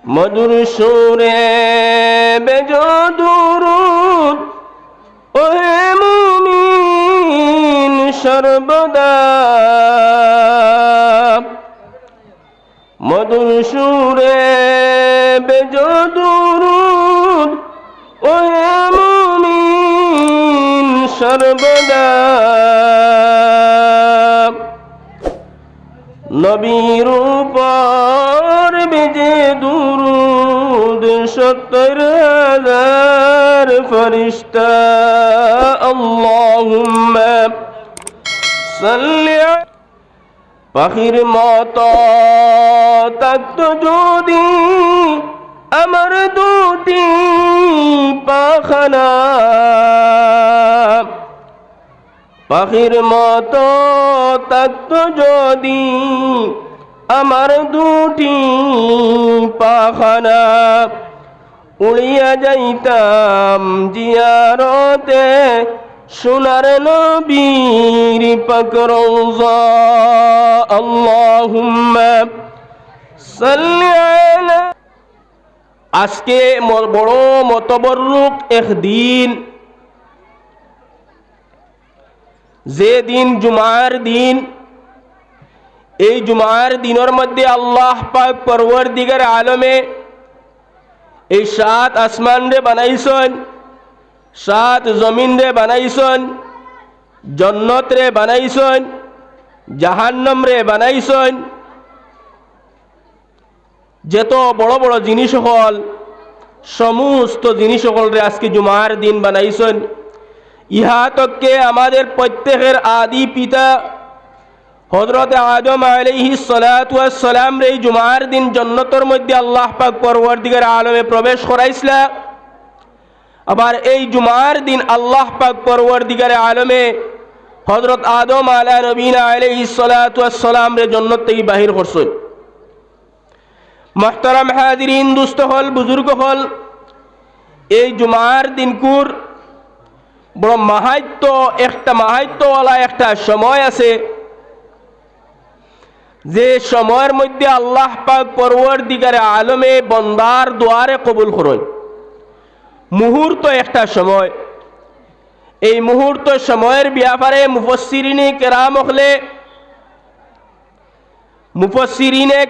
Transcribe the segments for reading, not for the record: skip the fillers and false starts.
মধুর সুরে বেজো দুরূদ ওহে মুমিন সর্বদা, মধুর সুরে বেজো দুরূদ ওহে মুমিন সর্বদা। নবীর উপর বেজে দুরূদ ৭০,০০০ ফেরেশতা। আল্লাহুম্মা সাল্লি পাখির মতো থাকতো যদি আমার দুটি পাখানা, পাখির মতো থাকতো যদি আমার দুটি পাখানা, উড়িয়া যাইতাম জিয়ারতে সোনার নবীর পাক রওজা। আল্লাহুম্মা সাল্লি আলা। আজকে বড় মতবরুক একদিন, যে দিন জুমার দিন। এই জুমার দিনের মধ্যে আল্লাহ পাক পরওয়ারদিগার আলমে এই ৭ আসমান রে বানাইছেন, ৭ জমিন রে বানাইছেন, জান্নাত রে বানাইছেন, জাহান্নাম রে বানাইছেন। যত বড় বড় জিনিস হল, সমস্ত জিনিস হল রে আজকে জুমার দিন বানাইছেন। ইহা তককে আমাদের প্রত্যেকের আদি পিতা হযরত আদম আলাইহিস সালাতু ওয়াস সালাম রে জুমার দিন জান্নাতের মধ্যে আল্লাহ পাক পরওয়ারদিগার আলমে প্রবেশ করাইছিল। আবার এই জুমার দিন আল্লাহ পাক পরওয়ারদিগার আলমে হযরত আদম আলা নবীনা আলাইহিস সালাতু ওয়াস সালাম রে জান্নাত থেকে বাহির করছেন। মুহতারাম হাজিরিন, দুস্থ হল, বুজুর্গ হল, এই জুমার দিনকুর বড় মাহাত্ম্যওয়ালা একটা সময় আছে, যে সময়ের মধ্যে আল্লাহ পাক পরওয়ারদিগার আলমে বন্দার দোয়ারে কবুল করেন। মুহূর্ত একটা সময়। এই মুহূর্ত সময়ের ব্যাপারে মুফাসসিরিনে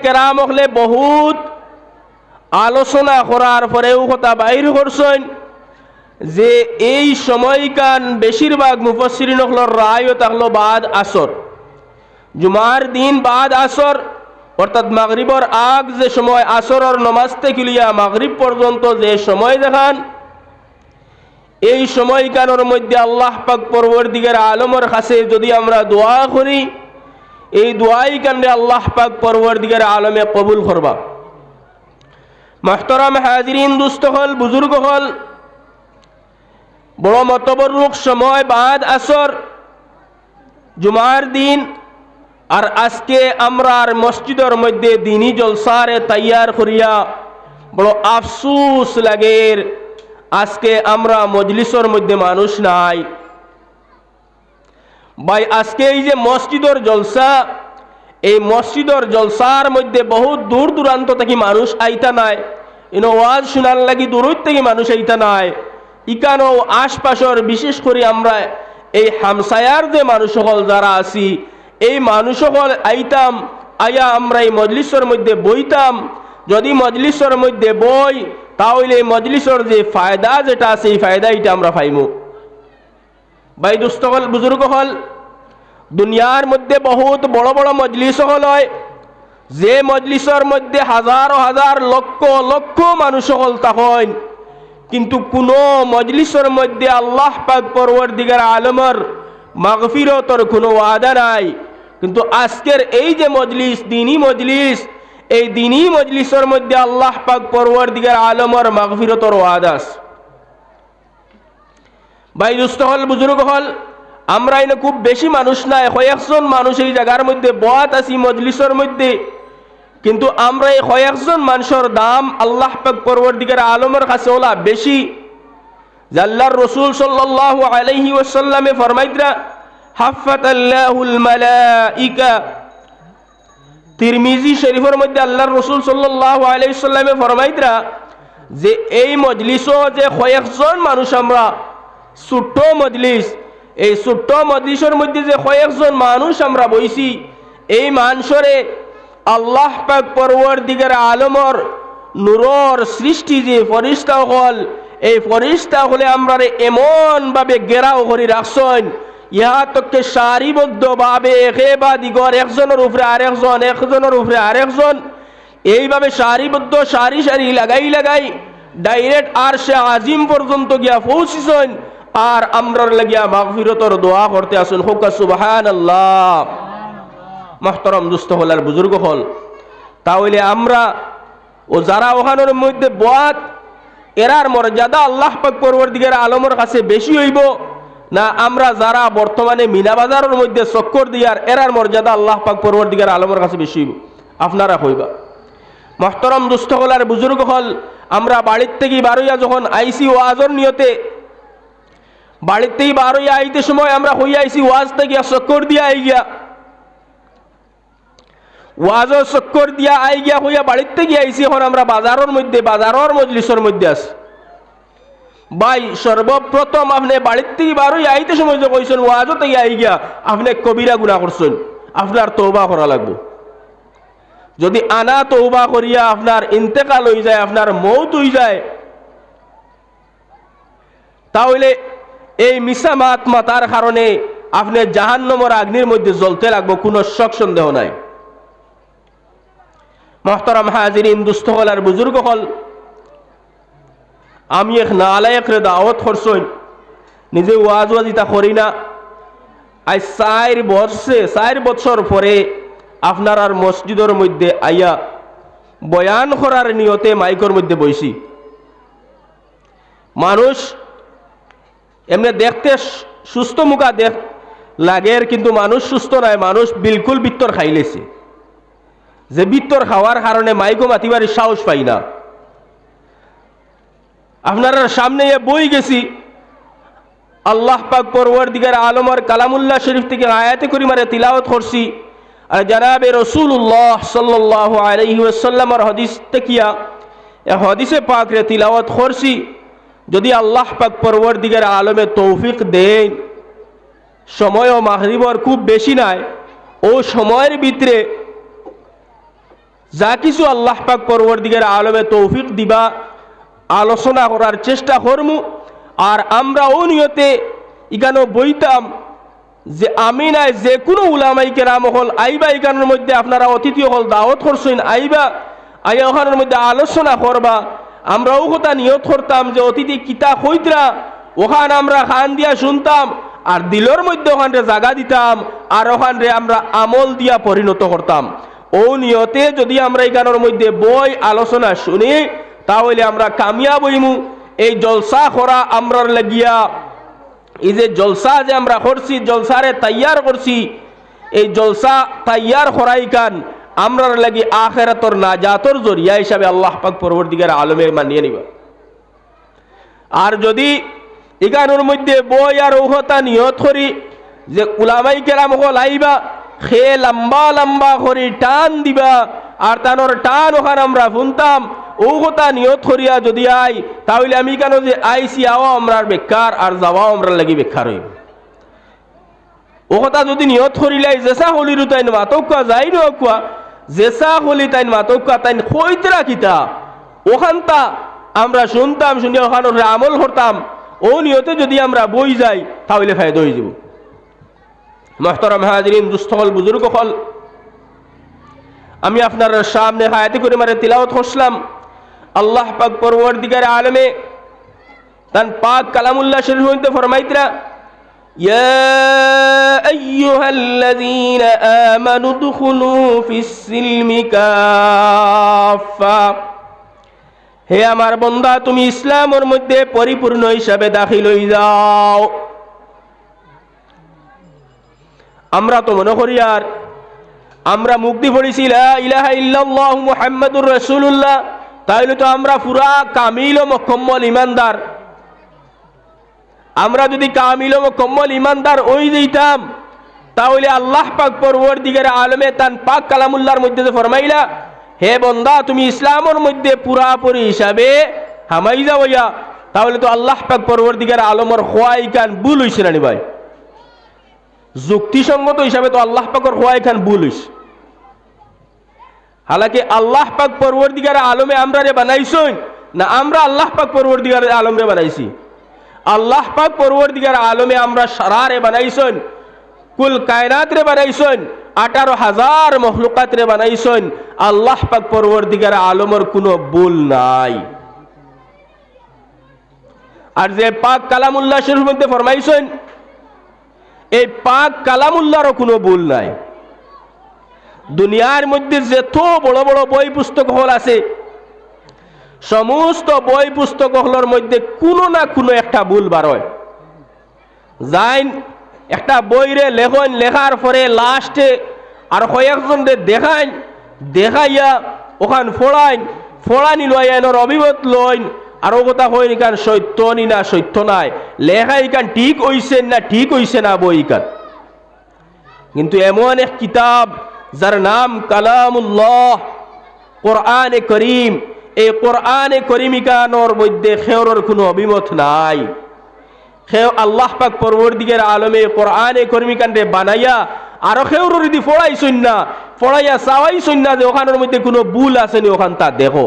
কেরাম হলে বহুত আলোচনা করার পরেও কথা বাইর করছেন যে এই সময়কান বেশিরভাগ মুফাসসিরিন হলর রায়ও থাকলো বাদ আসর। জুমার দিন বাদ আসর, অর্থাৎ মাগরিবর আগ যে সময়, আসরের নমাজ থেকে লিয়া মাগরিব পর্যন্ত যে সময় দেখান, এই সময়কানের মধ্যে আল্লাহ পাক পরওয়ারদিগার আলমের কাছে যদি আমরা দোয়া করি, এই দোয়াই কাণ্ডে আল্লাহ পাক পরওয়ারদিগার আলমে কবুল করবা। মুহতারাম হাজিরিন, দুস্থ হল, বুজুর্গ হল, বড় মতবরুক সময় বাদ আসর জুমার দিন। আর আজকে আমরা মসজিদের মধ্যে দিনী জলসারে তৈয়ার করিয়া বড় আফসোস লাগে, আজকে আমরা মজলিসের মধ্যে মানুষ নাই। ভাই, আজকে এই যে মসজিদের জলসা, এই মসজিদের জলসার মধ্যে বহুত দূর দূরান্ত থেকে মানুষ আইতা নাই, ওয়াজ শোনার লাগি দূর থেকে মানুষ আইতা নাই। ইকানো আশপাশের, বিশেষ করে আমরা এই হামসায়ার যে মানুষ সকল যারা আছি, এই মানুষ সকল আইতাম, আয়া আমরা এই মজলিসের মধ্যে বইতাম। যদি মজলিসের মধ্যে বই, তাহলে এই মজলিসের যে ফায়দা যেটা আছে, এই ফায়দা এটা আমরা পাইমু। ভাই দুস্থ হল, বুজুর্গ হল, দুনিয়ার মধ্যে বহুত বড় বড় মজলিস হল হয়, যে মজলিসের মধ্যে হাজার হাজার লক্ষ লক্ষ মানুষ হল তখন, কিন্তু কোন মজলিসের মধ্যে আল্লাহ পাক পরওয়ারদিগার আলমের মাগফিরতর কোনো ওয়াদা নাই। কিন্তু আজকের এই যে মজলিস, দ্বীনি মজলিস, এই দ্বীনি মজলিসের মধ্যে আল্লাহ পাক পরওয়ারদিগার আলমের মাগফিরতর ওয়াদা আছে। ভাই দুস্থ হল, বুজুর্গ হল, আমরা এনে খুব বেশি মানুষ নাই, কয়েকজন মানুষ এই জায়গার মধ্যে বয়াত আছি মজলিসের মধ্যে, কিন্তু আমরা এই কয়েকজন মানুষের দাম আল্লাহ পাক পরওয়ারদিগার আলমের কাছে ওলা বেশি। আল্লাহর রাসূল সাল্লাল্লাহু আলাইহি ওয়াসাল্লামে ফরমাইতরা, হাফাতাল্লাহুল মালাইকা তিরমিজি শরীফের মধ্যে আল্লাহর রাসূল সাল্লাল্লাহু আলাইহি ওয়াসাল্লামে ফরমাইতরা যে এই মজলিসও যে কয়েকজন মানুষ আমরা ছোট্ট মজলিস, এই ছোট্ট মজলিসের মধ্যে যে কয়েকজন মানুষ আমরা বইছি, এই মানুষরে আল্লাহ পাক পরওয়ারদিগার আলমর নূরর সৃষ্টি যে ফরিস্তা হল, এই ফরিস্তা হলে আমরা এমন ভাবে ঘেরাও করে রাখছেন, ইহা তোকে সারিবদ্ধভাবে একে বা দিগর একজনের উপরে আরেকজন, একজনের উপরে আরেকজন, এইভাবে সারিবদ্ধ সারি সারি লাগাই লাগাই ডাইরেক্ট আরশে আজিম পর্যন্ত গিয়া পৌঁছিছেন। আর আমরার লাগিয়া মাগফিরতর দোয়া করতে আসুন, হোক সুবহানাল্লাহ। মুহতারাম দুস্থ হল আর বুজুর্গ হল, তাহলে আমরা ও যারা ওখানের মধ্যে বাত এরার মর্যাদা আল্লাহ পাক পরওয়ারদিগার আলমের কাছে বেশি হইব না আমরা যারা বর্তমানে মিনা বাজারের মধ্যে চক্কর দিয়ার এরার মর্যাদা আল্লাহ পাক পরওয়ারদিগার আলমের কাছে বেশি হইব? আপনারা হইবা। মুহতারাম দুস্থ হল আর বুজুর্গ হল, আমরা বাড়ির থেকে বারোইয়া যখন আইসি ওয়াজর নিয়তে, বাড়ির থেকে বারোইয়া আইতে সময় আমরা হইয়া আইসি ওয়াজ থেকে চক্কর দিয়া আই গিয়া, ওয়াজও চক্কর দিয়া আই গিয়া হইয়া বাড়ির থেকে আইসি, এখন আমরা বাজারের মধ্যে, বাজারের মজলিসের মধ্যে আছি। ভাই সর্বপ্রথম আপনি বাড়ির থেকে বারোই আইতে সময় যে কইছেন ওয়াজও থেকে আই গিয়া, আপনি কবিরা গুনাহ করছেন, আপনার তওবা করা লাগবে। যদি আনা তওবা করিয়া আপনার ইন্তেকাল হয়ে যায়, আপনার মৌত হয়ে যায়, তাহলে এই মিছা মাত মাতার কারণে আপনি জাহান্নামের আগ্নির মধ্যে জ্বলতে লাগবে, কোনো শক সন্দেহ নাই। মুহতারাম হাজিরিন দুস্থ হল আর বুজুর্গ হল, আমি এক নালায়েকরে দাওয়াত করছই, নিজে ওয়াজ ওয়াজিতা করি না, আজ 4 বছর পরে আপনার আর মসজিদের মধ্যে আইয়া বয়ান করার নিয়তে মাইকের মধ্যে বইছি। মানুষ এমনি দেখতে সুস্থ মুখা দেখ লাগে, কিন্তু মানুষ সুস্থ নাই, মানুষ বিলকুল বিত্তর খাইলেছে, যে বিত্তর খাওয়ার কারণে মাইকো মাতিবার সাহস পাই না। আপনার সামনে বই গেছি, আল্লাহ পাক পরওয়ারদিগার আলমের কালামুল্লাহ শরীফ থেকে আয়াতে করিমারে তিলাওয়াত করছি, আর জনাবে রাসূলুল্লাহ সাল্লাল্লাহু আলাইহি ওয়াসাল্লামের হাদিস তেকিয়া এ হাদিসে পাক রে তিলাওয়াত করছি। যদি আল্লাহ পাক পরওয়ারদিগার আলমে তৌফিক দেন, সময় ও মাগরিবর খুব বেশি নাই, ও সময়ের ভিতরে যা কিছু আল্লাহ পাক পরওয়ারদিগার আলমে তৌফিক দিবা আলোচনা করার চেষ্টা করমু। আর আমরা ও নিয়তে ইখানো বইতাম যে আমি নাই যে কোনো উলামাই কেরাম হল আইবা, এখানের মধ্যে আপনারা অতিথি হল দাওয়াত করছেন, আইবা, আইয়া ওখানের মধ্যে আলোচনা করবা। আমরাও কথা নিয়ত করতাম যে অতিথি কিতা হইতরা, ওখানে আমরা খান দিয়া শুনতাম, আর দিলের মধ্যে ওখানে জায়গা দিতাম, আর ওখানে আমরা আমল দিয়া পরিণত করতাম। ও নিয়তে যদি আমরা এখানের মধ্যে বই আলোচনা শুনি, তাহলে আমরা কামিয়াব হইমু। এই জলসা করা আমরার লাগিয়া, এই যে জলসা যে আমরা করছি, জলসারে তৈয়ার করছি, এই জলসা তৈয়ার করাই কান আমরার লাগি আখিরাতর নাজাতর জরিয়া হিসাবে আল্লাহ পাক পরওয়ারদিগার আলমে মানিয়ে নিবা। আর যদি এখানোর মধ্যে বই আর ওহতা নিয়ত করি যে উলামাই কেরাম হল আইবা, খে লম্বা লম্বা করি টান দিবা, আর তানোর টান ওখানে আমরা শুনতাম, ও কথা নিয়ত করিয়া যদি আই, তাহলে আমি কেন যে আইসি আওয়া আমরা বেকার, আর যাওয়াও আমরা লাগি বেকার হইব। ও কথা যদি নিয়ত করিলাই জেসা হলিরু তাইন মাতকা যাই নোয়া, জেসা হলি তাইন মাতকা তাইন কইতরা কিতা ওখানটা আমরা শুনতাম, শুনিয়া ওখানোর আমল করতাম, ও নিয়তে যদি আমরা বই যাই তাহলে ফায়দা হয়ে যাব। মুহতারাম হাজিরিন দুস্থ হল বুজুর্গ হল, আমি আপনার সামনে আয়াতে করে মারে তিলাওয়াত করছিলাম। আল্লাহ পাক পরওয়ারদিগার আলমে তান পাক কালামুল্লাহ শরীফ হইতে ফরমাইতরা, ইয়া আইয়ুহাল্লাযীনা আমানু দুখুলু ফিস-সিলমি কাফা, হে আমার বান্দা তুমি ইসলামের মধ্যে পরিপূর্ণ হিসাবে দাখিল হয়ে যাও। আমরা তো মনে করি আর আমরা মুক্তি পড়েছি লা ইলাহা ইল্লাল্লাহু মুহাম্মাদুর রাসূলুল্লাহ, তাইলে তো আমরা পুরা কামিল ও মুকম্মল ইমানদার। আমরা যদি কামিল ও মুকম্মল ইমানদার হই যাইতাম, তাহলে আল্লাহ পাক পরওয়ারদিগার আলমে তান পাক কালামুল্লাহর মধ্যে যে ফরমাইলা, হে বন্দা তুমি ইসলামের মধ্যে পুরাপুরি হিসাবে হামাই যাওয়া, তাহলে তো আল্লাহ পাক পরওয়ারদিগার আলমের খোয়াই খান ভুল হইছে না ভাই? যুক্তিসঙ্গত হিসাবে তো আল্লাহ পাকের খোয়াই খান ভুল হইছে। হালাকি আল্লাহ পাক পরওয়ারদিগার আলমে আমরা রে বানাইছই না আমরা আল্লাহ পাক পরওয়ারদিগার আলম রে বানাইছি? আল্লাহ পাক পরওয়ারদিগার আলমে আমরা সারা রে বানাইছই, কুল কায়নাত রে বানাইছই, 18,000 মখলুকাত রে বানাইছই। আল্লাহ পাক পরওয়ারদিগার আলমের কোনো ভুল নাই। আর যে পাক কালামুল্লাহ শরীফের মধ্যে ফরমাইছেন, এই পাক কালামুল্লাহরও কোনো ভুল নাই। দুনিয়ার মধ্যে যত বড় বড় বই পুস্তক হল আছে, সমস্ত বই পুস্তক হলের মধ্যে কোনো না কোনো একটা ভুল বার হয়। যাই একটা বইরে লেখন, লেখার পরে লাস্টে আর কয়েকজন দেখাইয়া ওখান ফোড়ানি লয় এনর অভিমত লইন আর ও কথা হইনি কান সত্য নি না সত্য নাই, লেখা ইকান ঠিক হইছে না ঠিক হইছে না বই ইকান। কিন্তু এমন এক কিতাব যার নাম কালামুল্লাহ, কোরআনে করিম, এই কোরআনে করিম ইকানোর মধ্যে খেওরের কোনো অভিমত নাই। খেও আল্লাহ পাক পরওয়ারদিগার আলমে কোরআনে করিম ইকানরে বানাইয়া আরো খেওর যদি ফড়াইছই না, ফড়াইয়া চাওয়াইছই না যে ওখানের মধ্যে কোনো ভুল আসেনি, ওখান তা দেখো।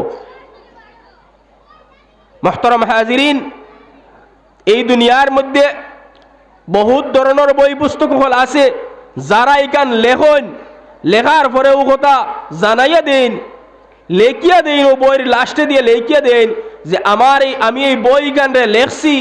মুহতারাম হাজিরিন, এই দুনিয়ার মধ্যে বহুত ধরনের বই পুস্তক হল আছে, যারা ইকান লেখন, লেখার পরে ও কথা জানাইয়া দেন, লেখিয়া দেন, ও বইয়ের লাস্টে দিয়ে লেখিয়া দেন যে আমি এই বই ইকানরে লেখছি,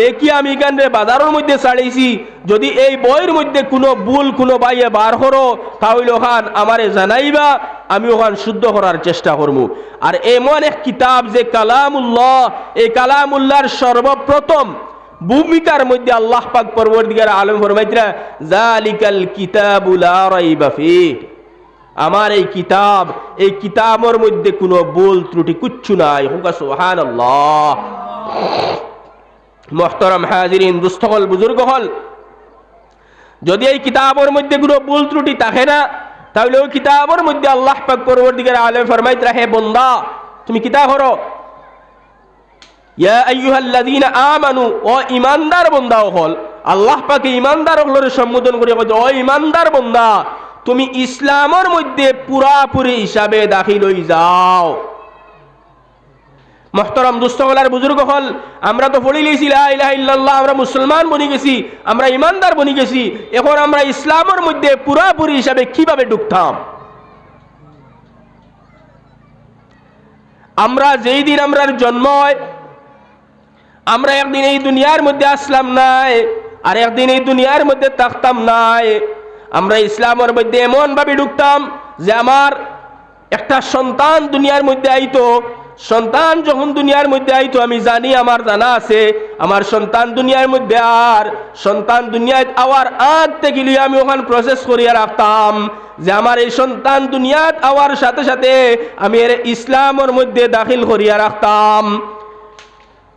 লেখিয়া আমি ইকানরে বাজারের মধ্যে ছাড়িয়েছি, যদি এই বইয়ের মধ্যে কোনো ভুল কোনো বাইয়ে বার করো তাহলে ওখান আমারে জানাইবা, আমি ওখান শুদ্ধ করার চেষ্টা করব। আর এমন এক কিতাব যে কালামুল্লাহ, এই কালামুল্লাহর সর্বপ্রথম ভূমিকার মধ্যে আল্লাহ পাক পরওয়ারদিগার আলম ফরমাইতরা যালিকাল কিতাবু লা রাইবা ফিহি, আমার এই কিতাবের মধ্যে কোনো ভুল ত্রুটি কিচ্ছু নাই। হুকা সুবহানাল্লাহ। মুহতারাম হাজিরিন, দুস্থ হল, বুজুর্গ হল, যদি এই কিতাবের মধ্যে কোনো ভুল ত্রুটি থাকে না, তাহলে ওই কিতাবের মধ্যে আল্লাহ পাক পরওয়ারদিগার আলম ফরমাইতরা হে বান্দা তুমি কিতাব করো, ইয়া আইয়ুহাল্লাযীনা আমানু, ও ঈমানদার বান্দা হল। আল্লাহ পাক ঈমানদার হলরে সম্বোধন করে কয় ও ঈমানদার বান্দা তুমি ইসলামের মধ্যে পুরাপুরি হিসাবে দাখিল হয়ে যাও। মুহতারাম দুস্থ হলার বুজুর্গ হল, আমরা তো পড়ে লিয়েছি লা ইলাহা ইল্লাল্লাহ, আমরা মুসলমান বনি গেছি, আমরা ঈমানদার বনি গেছি, এখন আমরা ইসলামের মধ্যে পুরাপুরি হিসাবে কিভাবে ঢুকতাম? আমরা যেই দিন আমরার জন্ম হয়, আমরা একদিন এই দুনিয়ার মধ্যে আসলাম নাই, আর একদিন এই দুনিয়ার মধ্যে থাকতাম নাই। আমরা ইসলামের মধ্যে এমন ভাবে ঢুকতাম যে আমার একটা সন্তান দুনিয়ার মধ্যে আইতো, সন্তান যখন দুনিয়ার মধ্যে আইতো আমি জানি, আমার জানা আছে আমার সন্তান দুনিয়ার মধ্যে, আর সন্তান দুনিয়ায় আওয়ার আগ থেকে আমি ওখান প্রসেস করিয়া রাখতাম যে আমার এই সন্তান দুনিয়াত আওয়ার সাথে সাথে আমি এর ইসলামের মধ্যে দাখিল করিয়া রাখতাম।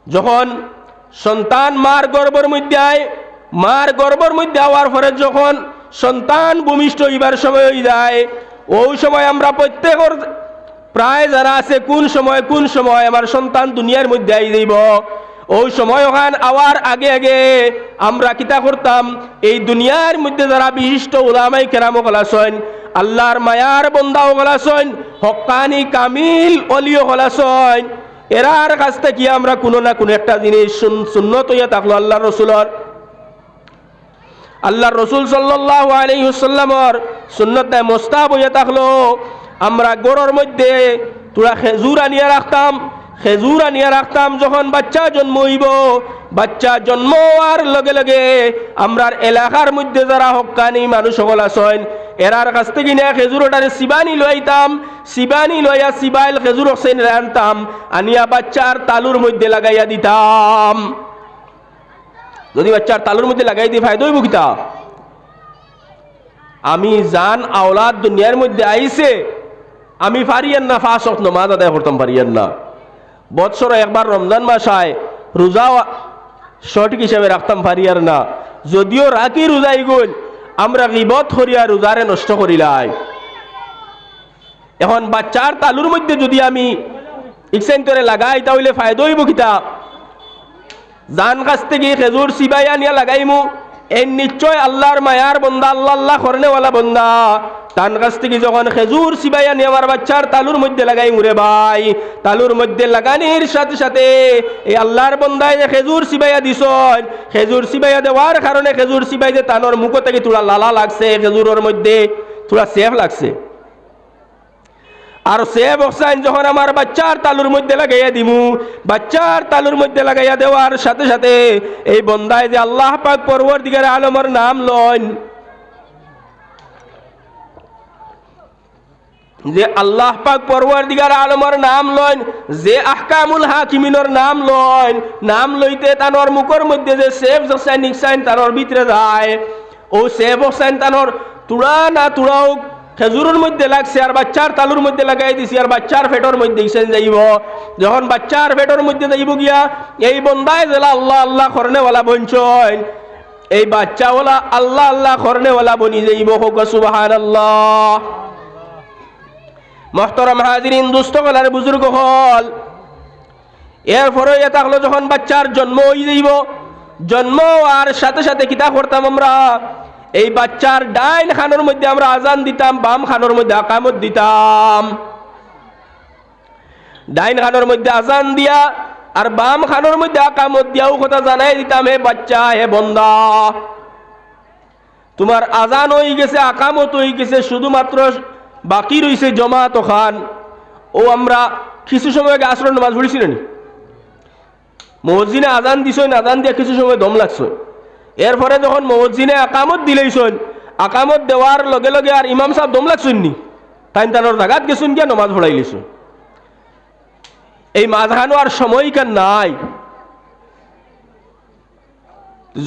যখন সন্তান মার গর্ভের মধ্যে আয়, মার গর্ভের মধ্যে আওয়ার পরে যখন সন্তান ভূমিষ্ঠ হইবার সময় হয়ে যায়, ওই সময় আমরা প্রত্যেকের প্রায় যারা আছে কোন সময় আমার সন্তান দুনিয়ার মধ্যে আই যাইব, ওই সময় ওখান আওয়ার আগে আগে আমরা কিতা করতাম, এই দুনিয়ার মধ্যে যারা বিশিষ্ট উলামায়ে কেরাম আছেন, আল্লাহর মায়ার বান্দা আছেন, হক্কানি কামিল ওলিও আছেন, এরার কাছ থেকে আমরা কোনো না কোনো একটা জিনিস সুন্নত হইয়া থাকলো আল্লাহর রসুল সাল্লাল্লাহু আলাইহি ওয়াসাল্লামের সুন্নতে মুস্তাহাব হইয়া থাকলো। আমরা গরুর মধ্যে তোরা খেজুর আনিয়া রাখতাম, যখন বাচ্চা জন্ম হইব, বাচ্চা জন্ম হওয়ার লগে লগে আমরার এলাকার মধ্যে যারা হক্কানি মানুষ সকল আছেন, এরার কাছ থেকে নিয়ে খেজুরটারে সিবানি লইতাম, সিবানি লইয়া সিবাইল খেজুর হোসেন আনতাম, আনিয়া বাচ্চার তালুর মধ্যে লাগাইয়া দিতাম। যদি বাচ্চার তালুর মধ্যে লাগাই দিয়ে ফায়দা হইব কিতা? আমি জান আওলাদ দুনিয়ার মধ্যে আইছে, আমি পারিয়ান না 5 ওয়াক্ত নামাজ আদায় করতাম, পারিয়ান না। বৎসরে একবার রমজান মাস আয়, রোজা সঠিক হিসাবে রাখতাম, পারিয়ার না। যদিও রাখি রোজাই গল আমরা গীবত করিয়া রোজারে নষ্ট করিলাই। এখন বাচ্চার তালুর মধ্যে যদি আমি ইকসেন্টরে লাগাই তাহলে ফায়দা হইব কিতা? জান কাছ থেকে খেজুর সিবাইয়া নিয়ে লাগাইমু, এই নিশ্চয় আল্লাহর মায়ার বন্দা, আল্লাহ আল্লাহ করনেওয়ালা বন্দা, তান কাছ থেকে যখন খেজুর সিবাইয়া নিয়ে আমার বাচ্চার তালুর মধ্যে লাগাই মুরে ভাই, তালুর মধ্যে লাগানির সাথে সাথে এই আল্লাহর বন্দায় যে খেজুর সিবাইয়া দিছন, খেজুর সিবাইয়া দেওয়ার কারণে খেজুর সিবাই যে তানোর মুখ থেকে তোরা লালা লাগছে, খেজুরের মধ্যে তোরা সেফ লাগছে। আর সেফ অক্সাইন যখন আমার বাচ্চার তালুর মধ্যে লাগাইয়া দিমু, বাচ্চার তালুর মধ্যে লাগাইয়া দেওয়ার সাথে সাথে এই বন্দায় যে আল্লাহ পাক পরওয়ারদিগার আলমের নাম লন, যে আল্লাহ পাক পরওয়ারদিগার আলমের নাম লন, যে আহকামুল হাকিমিনের নাম লন, নাম লইতে তানোর মুখের মধ্যে যে সেফ অক্সাইন নিক্সাইন তানোর ভিতরে যায়, ও সেফ অক্সাইন তানোর তুড়া না তুড়াও খেজুরের মধ্যে লাগছে আর বাচ্চার তালুর মধ্যে লাগাই দিছি, আর বাচ্চার পেটের মধ্যে ইসেন যাইব। যখন বাচ্চার পেটের মধ্যে যাইব গিয়া এই বন্দায় জেলা আল্লাহ আল্লাহ করনেওয়ালা বঞ্চন, এই বাচ্চাওয়ালা আল্লাহ আল্লাহ করনেওয়ালা বনি যাইব। হোক সুবহানাল্লাহ। মুহতারাম হাজিরিন, দুস্থ কলার বুজুর্গ হল, এরপরে এটা হলো যখন বাচ্চার জন্ম হয়ে যাইব, জন্ম আর সাথে সাথে কিতা করতাম আমরা, এই বাচ্চার ডাইন খানোর মধ্যে আমরা আজান দিতাম, বাম খানোর মধ্যে আকামত দিতাম। ডাইন খানোর মধ্যে আজান দিয়া আর বাম খানোর মধ্যে আকামত দিয়াও কথা জানাই দিতাম, হে বাচ্চা, হে বন্দা, তোমার আজান হয়ে গেছে, আকামত হয়ে গেছে, শুধুমাত্র বাকি রয়েছে জমাত খান। ও আমরা কিছু সময় আগে আসরের নামাজ পড়েছিলেন, মসজিদে আজান দিছেন, আজান দিয়া কিছু সময় দম লাগছে, এরপরে যখন মসজিদে আকামত দিলেইছেন, আকামত দেওয়ার লগে লগে আর ইমাম সাহেব দম লাগছেন নি, তাই তানোর জাগাত গেছেন গিয়া নমাজ পড়াই লিছেন। এই মাঝখানো আর সময় কেন নাই।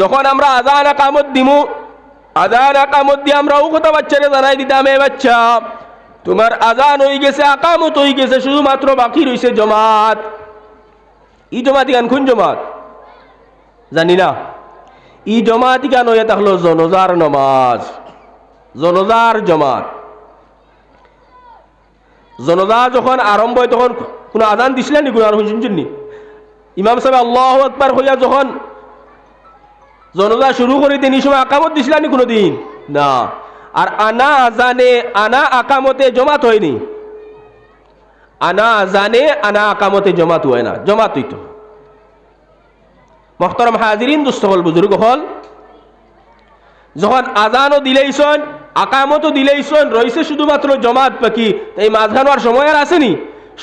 যখন আমরা আজান আকামত দিমু, আজান আকামত দিয়ে আমরা ও কথা বাচ্চারে জানাই দিতাম, এ বাচ্চা, তোমার আজান হয়ে গেছে, আকামত হয়ে গেছে, শুধুমাত্র বাকি রয়েছে জমাত। ই জমাত গান কোন জমাত জানি না, ই জমাত গান হয়ে থাকলো জনজার নমাজ, জনজার জমাত। জনজা যখন আরম্ভ হয় তখন কোনো আজান দিছিলেন নি, কোনো আর শুনছেন নি? ইমাম সাহেব আল্লাহু আকবার হইয়া যখন জনজা শুরু করে দেন, এই সময় আকামত দিছিলেন নি কোনোদিন? না। আর আনা আজানে আনা আকামতে জমাত হয়নি, আনা আজানে আনা আকামতে জমাত হয় না, জমাত হইতো। মুহতারাম হাজিরিন, দুস্থ হল, বুজুর্গ হল, যখন আজানও দিলেইছেন, আকামতও দিলেইছেন, রয়েছে শুধুমাত্র জমাত বাকি, এই মাঝখানো আর সময় আর আসেনি,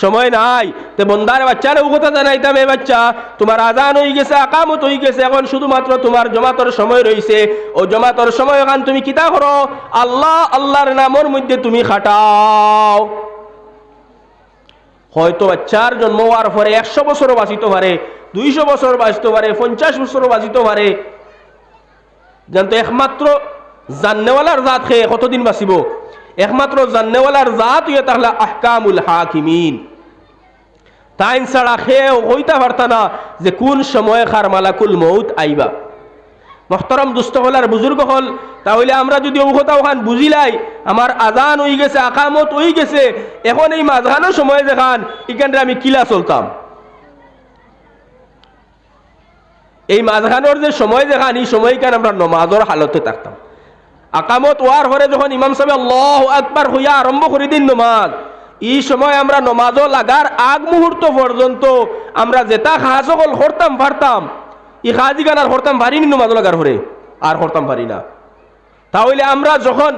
সময় নাই। তে বন্দার বাচ্চারে ও কথা জানাইতাম, এ বাচ্চা, তোমার আজান হয়ে গেছে, আকামত হয়ে গেছে, এখন শুধুমাত্র তোমার জমাতর সময় রয়েছে। ও জমাতর সময় এখন তুমি কিতা করো, আল্লাহ আল্লাহর নামের মধ্যে তুমি খাটাও। হয়তো বাচ্চার জন্ম হওয়ার পরে 100 বছরও বাঁচিতে পারে, 200 বছর বাঁচতে পারে, 50 বছরও বাঁচিতে পারে, জানতো একমাত্র জান্নেওয়ালার জাত খেয়ে কতদিন বাঁচিব? একমাত্র জান্নেওয়ালার জাত হইয়া তাহলে আহকামুল হাকিমিন, তাই ছাড়া খেয়ে হইতে পারত না যে কোন সময় খার মালাকুল মউত আইবা। মুহতারাম দুস্থ হল আর বুজুর্গ হল, তাহলে আমরা যদি কথা ওখান বুঝিলাই, আমার আজান হয়ে গেছে, আকামত হয়ে গেছে, এখন এই মাঝখানো সময় দেখান এখানটা আমি কিলা চলতাম, এই মাঝখানোর যে সময় দেখান, এই সময়খান আমরা নমাজের হালতে থাকতাম। আকামত ওয়ার হরে যখন ইমাম সাহেব আল্লাহু আকবার হইয়া আরম্ভ করে দিন নমাজ, এই সময় আমরা নমাজও লাগার আগ মুহূর্ত পর্যন্ত আমরা যেটা খাজ সকল করতাম পারতাম, এই খাজি গান আর করতাম পারিনি, নমাজ লাগার হরে আর করতাম পারি না। তাহলে আমরা যখন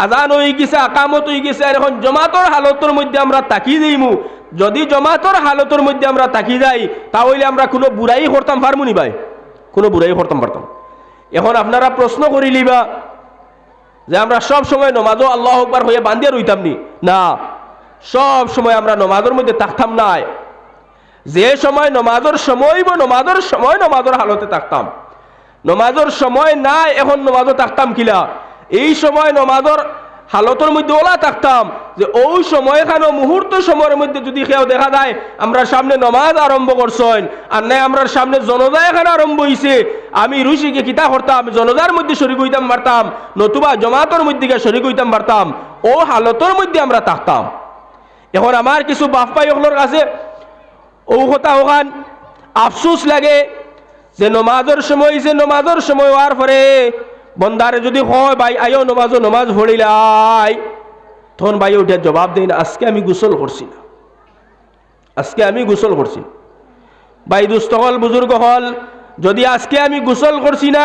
আজান হয়ে গেছে, আকামত হয়ে গেছে, আর এখন জমাতর হালতের মধ্যে আমরা তাকি যাইমু, যদি জমাতর হালতের মধ্যে আমরা তাকি যাই, তাহলে আমরা কোনো বুড়াই করতাম পারমু নি ভাই? কোনো বুড়াই করতাম পারতাম? এখন আপনারা প্রশ্ন করিলিবা যে আমরা সব সময় নমাজও আল্লাহু আকবার হয়ে বান্ধিয়া রইতাম নি? না, সব সময় আমরা নমাজের মধ্যে থাকতাম না। যে সময় নমাজের সময় নমাজের সময় নমাজের হালতে থাকতাম, নমাজের সময় নাই, এখন নমাজও থাকতাম কিলা? এই সময় নমাজের হালতর মধ্যে ওলা থাকতাম যে ওই সময়খানো মুহূর্ত সময়ের মধ্যে যদি কেউ দেখা যায় আমরা সামনে নমাজ আরম্ভ করছেন আর নাই আমরা সামনে জনজা এখানে আরম্ভ হয়েছে, আমি রুশিকে কিতা করতাম, জনজার মধ্যে শরিক হইতাম পারতাম, নতুবা জমাতর মধ্যে শরিক হইতাম পারতাম। ও হালতর মধ্যে আমরা থাকতাম। এখন আমার কিছু বাপ ভাই ওগুলোর কাছে ও কথা ওখান আফসোস লাগে যে নমাজের সময় হওয়ার পরে বন্দারে যদি হয় ভাই আয়ো নমাজ পড়িলাই, তখন ভাই ওটা জবাব দেয় না, আজকে আমি গোসল করছি না, আজকে আমি গোসল করছি। ভাই দুস্থ হল, বুজুর্গ হল, যদি আজকে আমি গোসল করছি না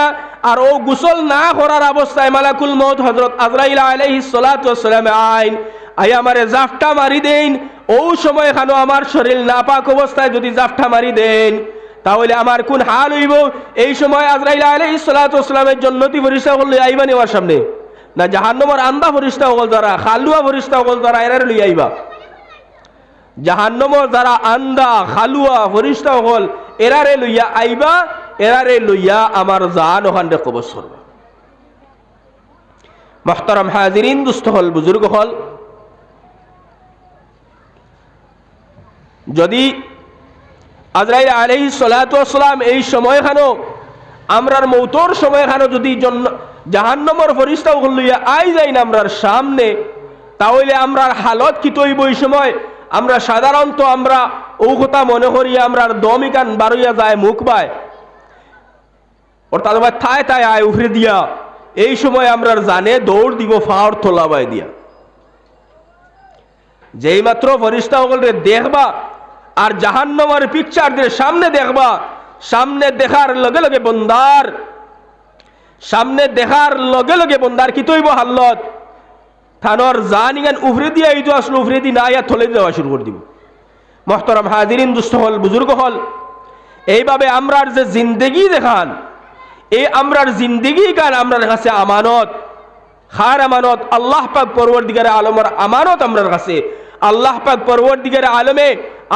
আর ও গোসল না করার অবস্থায় মালাকুল মউত হযরত আজরাইল আলাইহিস সালাতু ওয়াস সালাম আই আমারে জাফটা মারি দেন, ও সময় খানো আমার শরীর নাপাক অবস্থায় যদি জাফটা মারি দেন তাহলে আমার কোন হাল হইব? এই সময় আজরাইল আলাইহিস সালাতু ওয়াস সালামের জান্নাতি ফেরেশতা হল আইবা নেওয়ার সামনে, না জাহান্নামের আন্দা ফেরেশতা হল যারা, খালুয়া ফেরেশতা হল যারা, এরারে লই আইবা। জাহান্নামের যারা আন্দা খালুয়া ফেরেশতা হল এরারে লইয়া আইবা, এরারে লইয়া আমার জান ওখানে কবজ করবা। মুহতারাম হাজিরিন, দুস্থ হল, বুজুর্গ হল, যদি আজরাইল আলাইহিস সালাতু ওয়াস সালাম এই সময়খানো আমরার মৌতর সময়খানো যদি জাহান্নামের ফেরেশতা হল লইয়া আই যাই না আমরার সামনে, তাহলে আমরার হালত কি তৈব? এই সময় আমরা সাধারণত আমরা ও কথা মনে করি আমরার দমিকান বারইয়া যায় মুখ বায় অর্থাৎ থায় থায় আয় উফরে দিয়া, এই সময় আমরার জানে দৌড় দিব ফাওয়ার তোলাবাই দিয়া। যেই মাত্র ফেরেশতা হলরে দেখবা আর জাহান্নামের পিকচারদের সামনে দেখবা, সামনে দেখার লগে লগে বন্দার কি তৈব হাল্লত? থানোর জানিগান উফরে দিয়া এই তো আসলে উফরে দি না ইয়া থলে দেওয়া শুরু করে দিব। মুহতারাম হাজিরিন, দুস্থ হল, বুজুর্গ হল, এইভাবে আমরার যে জিন্দেগি দেখান, এই আমরার জিন্দেগি কান আমরার কাছে আমানত, খার আমানত, আল্লাহ পাক পরওয়ারদিগারে আলমের আমানত আমরার কাছে। আল্লাহ পাক পরওয়ারদিগারে আলমে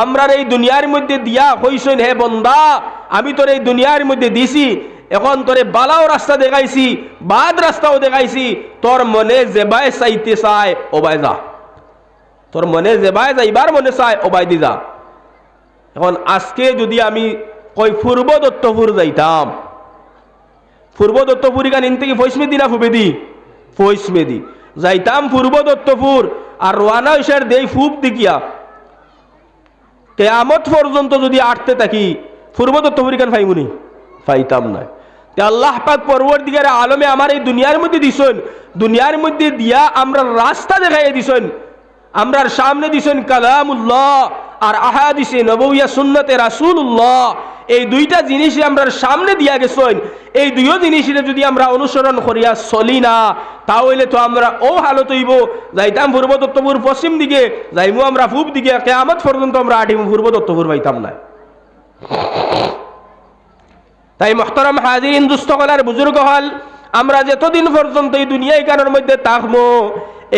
আমরার এই দুনিয়ার মধ্যে দিয়া কইছেন, হে বন্দা আমি তোর এই দুনিয়ার মধ্যে দিছি, এখন তোরে বালাও রাস্তা দেখাইছি, বাদ রাস্তাও দেখাইছি, তোর মনে যেবাই চাইতে চায় ওবাই যা, তোর মনে যেবাই যাইবার মনে চায় ওবাই দি যা। এখন আজকে যদি আমি কই পূর্ব দত্তপুর যাইতাম, পূর্ব দত্তপুর ইকান ইন থেকে ফৈসমেদি না ফুবেদি, ফৈসমেদি যাইতাম পূর্ব দত্তপুর আর রোয়ানা হইসার দেই ফুব দিকিয়া কিয়ামত পর্যন্ত যদি আটতে থাকি পূর্ব দত্তপুর ইকান ফাইমুনি, পাইতাম না। আল্লাহ পাক পরওয়ারদিগারে আলমে আমার এই দুনিয়ার মধ্যে দিছেন, দুনিয়ার মধ্যে দিয়া আমরা রাস্তা দেখাইয়া দিছেন, আমরার সামনে দিছেন কালামুল্লাহ আর আহাদিসে নবওয়িয়া সুন্নতে রাসূলুল্লাহ, এই দুইটা জিনিস আমরার সামনে দিয়া গেছেন। এই দুইও জিনিসের যদি আমরা অনুসরণ করিয়া চলি না তাহলে তো আমরা ও হালত হইব যাইতাম পূর্ব দত্তপুর পশ্চিম দিকে, যাইমু আমরা পূব দিকে, কিয়ামত পর্যন্ত আমরা আটিমু পূর্ব দত্তপুর পাইতাম না। তাই মুহতারাম হাজিরিন, দুস্থ হলার, বুজুর্গ হল, আমরা যতদিন পর্যন্ত এই দুনিয়ায় কারোর মধ্যে থাকবো,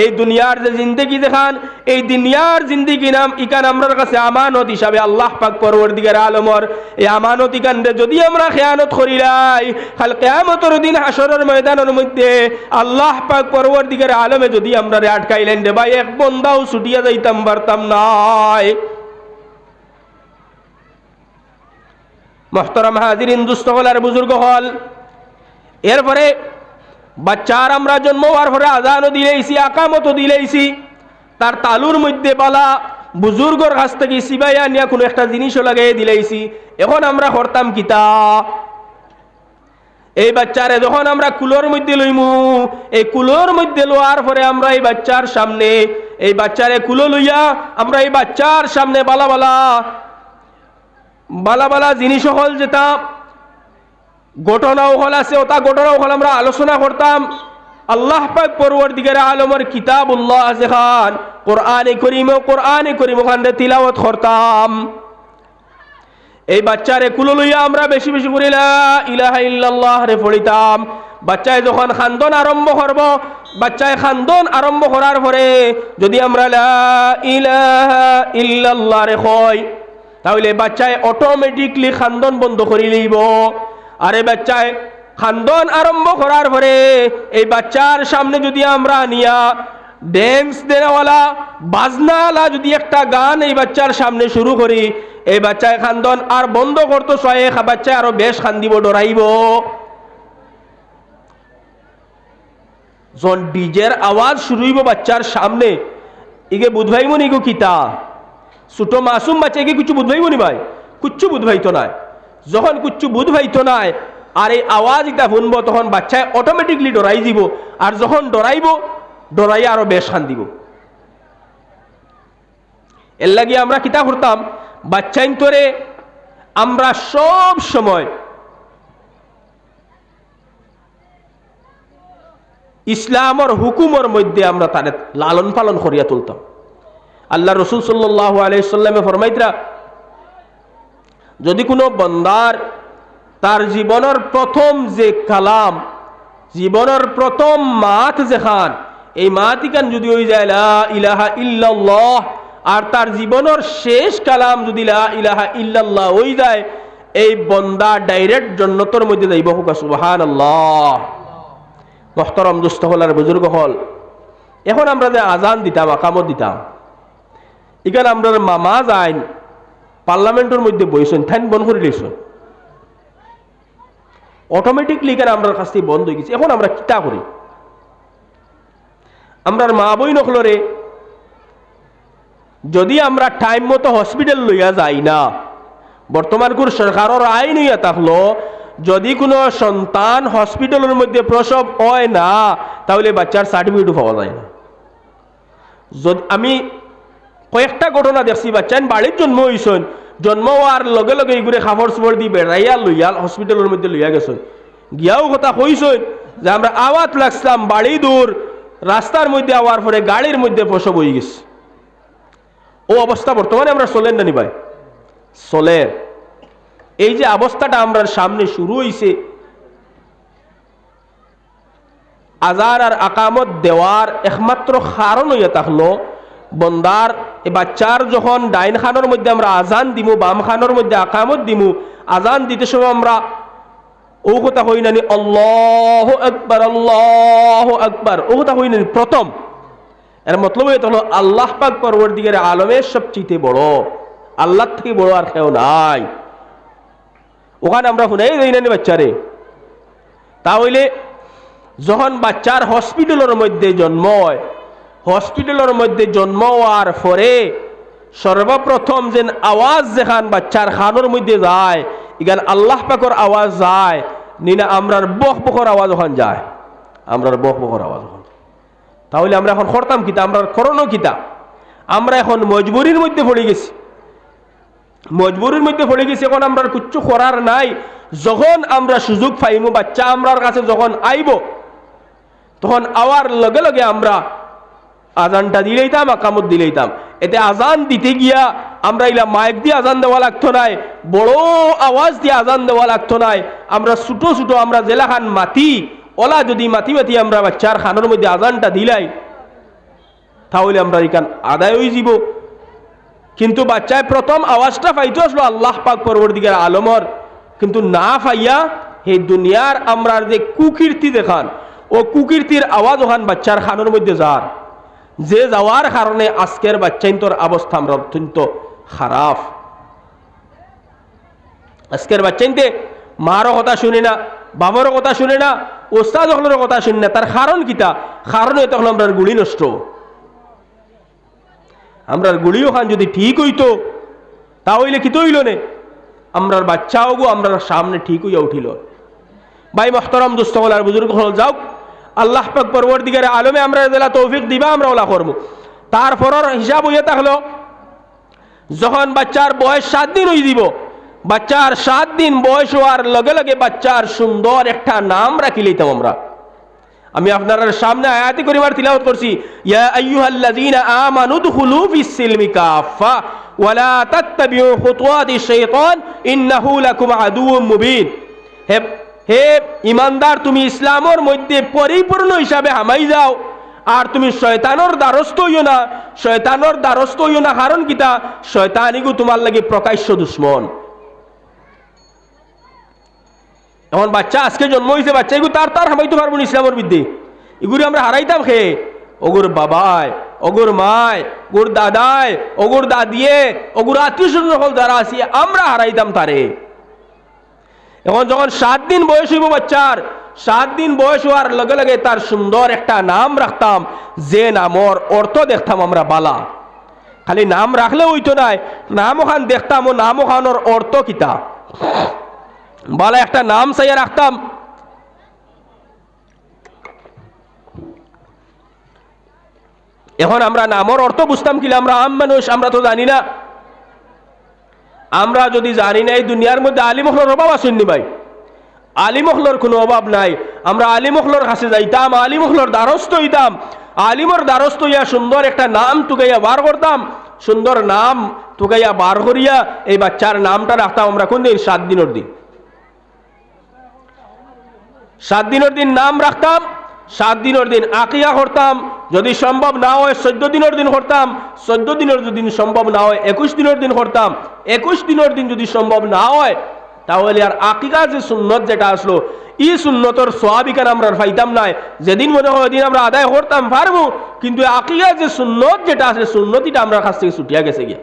এই দুনিয়ার যে জিন্দেগি দেখান, এই দুনিয়ার জিন্দেগি নাম ইকান আমরার কাছে আমানত হিসাবে আল্লাহ পাক পরওয়ারদিগার আলমর এই আমানত ইকানরে যদি আমরা খেয়ানত করিলাই, কাল কিয়ামতের দিন হাসরের ময়দানের মধ্যে আল্লাহ পাক পরওয়ারদিগার আলমে যদি আমরা আটকাইলেন রে ভাই, এক বন্দাও ছুটিয়া যাইতাম পারতাম নাই। মুহতারাম হাজিরিন, দুস্থ হল আর বুজুর্গ হল, এরপরে বাচ্চার আমরা জন্ম হওয়ার পরে আজানও দিলেইছি, আকামতও দিলেইছি, তার তালুর মধ্যে বালা বুজুর্গর কাছ থেকে সিবাইয়া নিয়ে কোনো একটা জিনিসও লাগাই দিলেইছি। এখন আমরা করতাম কিতা? এই বাচ্চারে যখন আমরা কুলোর মধ্যে লইমু, এই কুলোর মধ্যে লোয়ার পরে আমরা এই বাচ্চার সামনে, এই বাচ্চারে কুলো লইয়া আমরা এই বাচ্চার সামনে বালা বালা জিনিস হল যেটা ঘটনাও হল আছে, ওটা ঘটনাও হল আমরা আলোচনা করতাম। আল্লাহ পাক পরওয়ারদিগার আলমের কিতাবুল্লাহ আছে খান, কোরআনে করিম ওখানে তিলাওয়াত করতাম। এই বাচ্চারে কুলো লইয়া আমরা বেশি বেশি করে লা ইলাহা ইল্লাল্লাহ রে পড়িতাম। বাচ্চায় যখন খান্দন আরম্ভ করব, বাচ্চায় খান্দন আরম্ভ করার পরে যদি আমরা লা ইলাহা ইল্লাল্লাহ রে কই, তাহলে বাচ্চায় অটোমেটিকলি খান্দন বন্ধ করে লইব। আরে বাচ্চায় খান্দন আরম্ভ করার পরে এই বাচ্চার সামনে যদি আমরা নিয়া ড্যান্স দেওয়ালা বাজনাওয়ালা যদি একটা গান এই বাচ্চার সামনে শুরু করি, এই বাচ্চায় খান্দন আর বন্ধ করতো ছয় বাচ্চা আরো বেশ খান্দিব, ডরাইব। যখন ডিজের আওয়াজ শুরু হইব বাচ্চার সামনে, ইগে বুধভাইব নি গো কিতা? ছোট মাসুম বাচ্চা ইগে কিছু বুধভাইব নি ভাই? কুচ্ছু বুধভাইতো নাই। যখন কুচ্ছু বুধভাইতো নাই আর এই আওয়াজ এটা শুনবো, তখন বাচ্চায় অটোমেটিকলি ডরাই দিব। আর যখন ডরাইব, ডরাইয়া আরো বেশ খান দিব। এর লাগি আমরা কিতা করতাম, বাচ্চাইন তোরে আমরা সব সময় ইসলামর হুকুমর মধ্যে আমরা তারে লালন পালন করিয়া তুলতাম। আল্লাহ রসুল সাল্লাল্লাহু আলাইহি সাল্লামে ফরমাইতরা, যদি কোনো বন্দার তার জীবনের প্রথম যে কালাম, জীবনের প্রথম মাত যেখান, এই মাতিকান যদি হয়ে যায় লা ইলাহা ইল্লাল্লাহ, আর তার জীবনের শেষ কালাম যদি লা ইলাহা ইল্লাল্লাহ হয়ে যায়, এই বন্দা ডাইরেক্ট জান্নাতের মধ্যে যাইব। হুকা সুবহানাল্লাহ। মুহতারাম দোস্ত হল আর বুজুর্গ হল, এখন আমরা যে আজান দিতাম, আকামত দিতাম, এখানে আমরা মামা যাইন পার্লামেন্টের মধ্যে বইছেন, ঠাইন বন্ধ করে দিয়েছেন, অটোমেটিকলি এখানে আমরা কাছ থেকে বন্ধ হয়ে গেছে। এখন আমরা কিতা করি? আমরা মা বই নকলরে যদি আমরা টাইম মতো হসপিটাল লইয়া যাই না, বর্তমান কোন সরকারের আইন হইয়া থাকলো, যদি কোনো সন্তান হসপিটালের মধ্যে প্রসব হয় না, তাহলে বাচ্চার সার্টিফিকেটও পাওয়া যায় না। যদি আমি কয়েকটা ঘটনা দেখছি, বাচ্চা বাড়ির জন্ম হয়েছেন, জন্ম হওয়ার লগে লগে এইগুলো খাবার চুপড় দিয়ে বেড়াইয়া লইয়া হসপিটালের মধ্যে লইয়া গেছেন, গিয়াও কথা কইছেন যে আমরা আওয়াজ লাগছিলাম বাড়ি দূর, রাস্তার মধ্যে আওয়ার পরে গাড়ির মধ্যে প্রসব হয়ে গেছে। ও অবস্থা বর্তমানে আমরা চলেন না নি ভাই? চলে। এই যে অবস্থাটা আমরা সামনে শুরু হয়েছে, আজান আর আকামত দেওয়ার একমাত্র কারণ হইয়া থাকলো, বন্দার এ বাচ্চার যখন ডাইন খানোর মধ্যে আমরা আজান দিমু, বাম খানোর মধ্যে আকামত দিমু, আজান দিতে সময় আমরা ও কথা হই নানি আল্লাহু আকবার, আল্লাহু আকবার, ও কথা হই নানি প্রথম। এর মতলব এটা হলো আল্লাহ পাক পরবর্তীকার আলমের সবচেয়ে বড়, আল্লাহ থেকে বড় আর কেউ নাই। ওখানে আমরা শুনাই দেই নানি বাচ্চারে। তাহলে যখন বাচ্চার হসপিটালের মধ্যে জন্ম হয়, হসপিটালের মধ্যে জন্ম হওয়ার পরে সর্বপ্রথম যে আওয়াজ যেখান বাচ্চার খানোর মধ্যে যায়, এখানে আল্লাহ পাকর আওয়াজ যায় নিনা, আমরার বক বকর আওয়াজ ওখান যায়, আমরার বক বকর আওয়াজ ওখান। তাহলে আমরা এখন করতাম কিতা, আমরা করোনো কিতা? আমরা এখন মজবুরির মধ্যে পড়ে গেছি, মজবুরির মধ্যে পড়ে গেছি। এখন আমরা কিচ্ছু করার নাই। যখন আমরা সুযোগ পাইমু, বাচ্চা আমরার কাছে যখন আইব, তখন আওয়ার লগে লগে আমরা আজানটা দিলেইতাম, আকামত দিলেইতাম। এতে আজান দিতে গিয়া আমরা ইলা মাইক দিয়ে আজান দেওয়া লাগতো নাই, বড় আওয়াজ দিয়ে আজান দেওয়া লাগতো নাই। আমরা ছোটো ছোটো আমরা জেলাখান মাতি ওলা যদি মাতি মাতি আমরা বাচ্চার খানোর মধ্যে আজানটা দিলাই, তাহলে আমরা এখান আদায় হয়ে যাব। কিন্তু বাচ্চায় প্রথম আওয়াজটা পাইতো আসলো আল্লাহ পাক পরবর্তীকার আলমর, কিন্তু না পাইয়া এই দুনিয়ার আমরা যে কুকীর্তি দেখান, ও কুকীর্তির আওয়াজ ওখান বাচ্চার খানোর মধ্যে যার, যে যাওয়ার কারণে আজকের বাচ্চাইন্তর অবস্থা আমরা অত্যন্ত খারাপ। আজকের বাচ্চাইনতে মারও কথা শুনে না, বাবারও কথা শুনে না, ওস্তাদ হলের কথা শুনে না। তার কারণ কিতা? কারণ এটা হলো আমরা গুলি নষ্ট। আমরা গুলি ওখান যদি ঠিক হইতো, তাহলে কি তো হইল নে, আমরার বাচ্চাও গো আমরা সামনে ঠিক হইয়া উঠিল। ভাই মুহতারাম দোস্ত হল আর বুজুর্গ হল, যাও আল্লাহ পাক পরবর্তীকার আলমে আমরা জেলা তৌফিক দিবা, আমরা ওলা করবো। তারপরের হিসাব হইয়া থাকলো, যখন বাচ্চার বয়স 7 দিন হয়ে দিব, বাচ্চার 7 দিন বয়স হওয়ার লগে লগে বাচ্চার সুন্দর একটা নাম রাখি লইতাম আমরা। আমি আপনার সামনে আয়াতি করিমার তিলাওয়াত করছি, ইয়া আইয়ুহাল্লাযীনা আমানু দুখুলু ফিস সিলমি কাফা ওয়া লা তাত্তাবিউ খুতুওয়াতিশ শাইতান ইন্নাহু লাকুম আদুউম মুবিন। হে ইমানদার, তুমি ইসলামের মধ্যে পরিপূর্ণ হিসাবে হামাই যাও, আর তুমি শয়তানের দ্বারস্থ হইও না। শয়তানের দ্বারস্থ হইও না কারণ কিতা? শয়তান ইগু তোমার লাগে প্রকাশ্য দুশ্মন। এখন বাচ্চা আজকে জন্ম হয়েছে, বাচ্চা এগুলো তার হামাইতে পারবো না ইসলামের বিদ্যে, এগুলি আমরা হারাইতাম খেয়ে। ওগুর বাবায়, ওগুর মায়, ওগুর দাদায়, ওগুর দাদিয়ে, ওগুর আত্মীয় স্বজন সকল যারা আছি আমরা হারাইতাম তারে। এখন যখন 7 দিন বয়স হইব বাচ্চার, 7 দিন বয়স হওয়ার লগে লগে তার সুন্দর একটা নাম রাখতাম, যে নামর অর্থ দেখতাম আমরা বালা। খালি নাম রাখলে হইতো নাই, নাম ওখান দেখতাম ও নাম ওখানোর অর্থ কিতা বালা একটা নাম চাইয়া রাখতাম। এখন আমরা নামর অর্থ বুঝতাম কিনা? আমরা আম মানুষ, আমরা তো জানি না। আমরা যদি জানি না, এই দুনিয়ার মধ্যে আলিমখলোর অভাব আসেননি ভাই, আলিমখলোর কোনো অভাব নাই। আমরা আলিমখলোর কাছে যাইতাম, আলিমখলোর দ্বারস্থ হইতাম, আলিমর দ্বারস্থ হইয়া সুন্দর একটা নাম টুকাইয়া বার করতাম, সুন্দর নাম টুকাইয়া বার করিয়া এই বাচ্চার নামটা রাখতাম আমরা কোন দিন? 7 দিনের দিন। 7 দিনের দিন নাম রাখতাম, 7 দিনের দিন আকিয়া করতাম, যদি সম্ভব না হয় 14 দিনের দিন করতাম, 14 দিনের যদি সম্ভব না হয় 21 দিনের দিন করতাম, 21 দিনের দিন যদি সম্ভব না হয় তাহলে আর আকিকা যে সুন্নত যেটা আসলো এই সুন্নতর সোয়াবিকান আমরা পাইতাম নাই। যেদিন মনে হয় ওদিন আমরা আদায় করতাম পারবো, কিন্তু আকিকা যে সুন্নত যেটা আছে সুন্নতিটা আমরা কাছ থেকে ছুটিয়া গেছে গিয়া।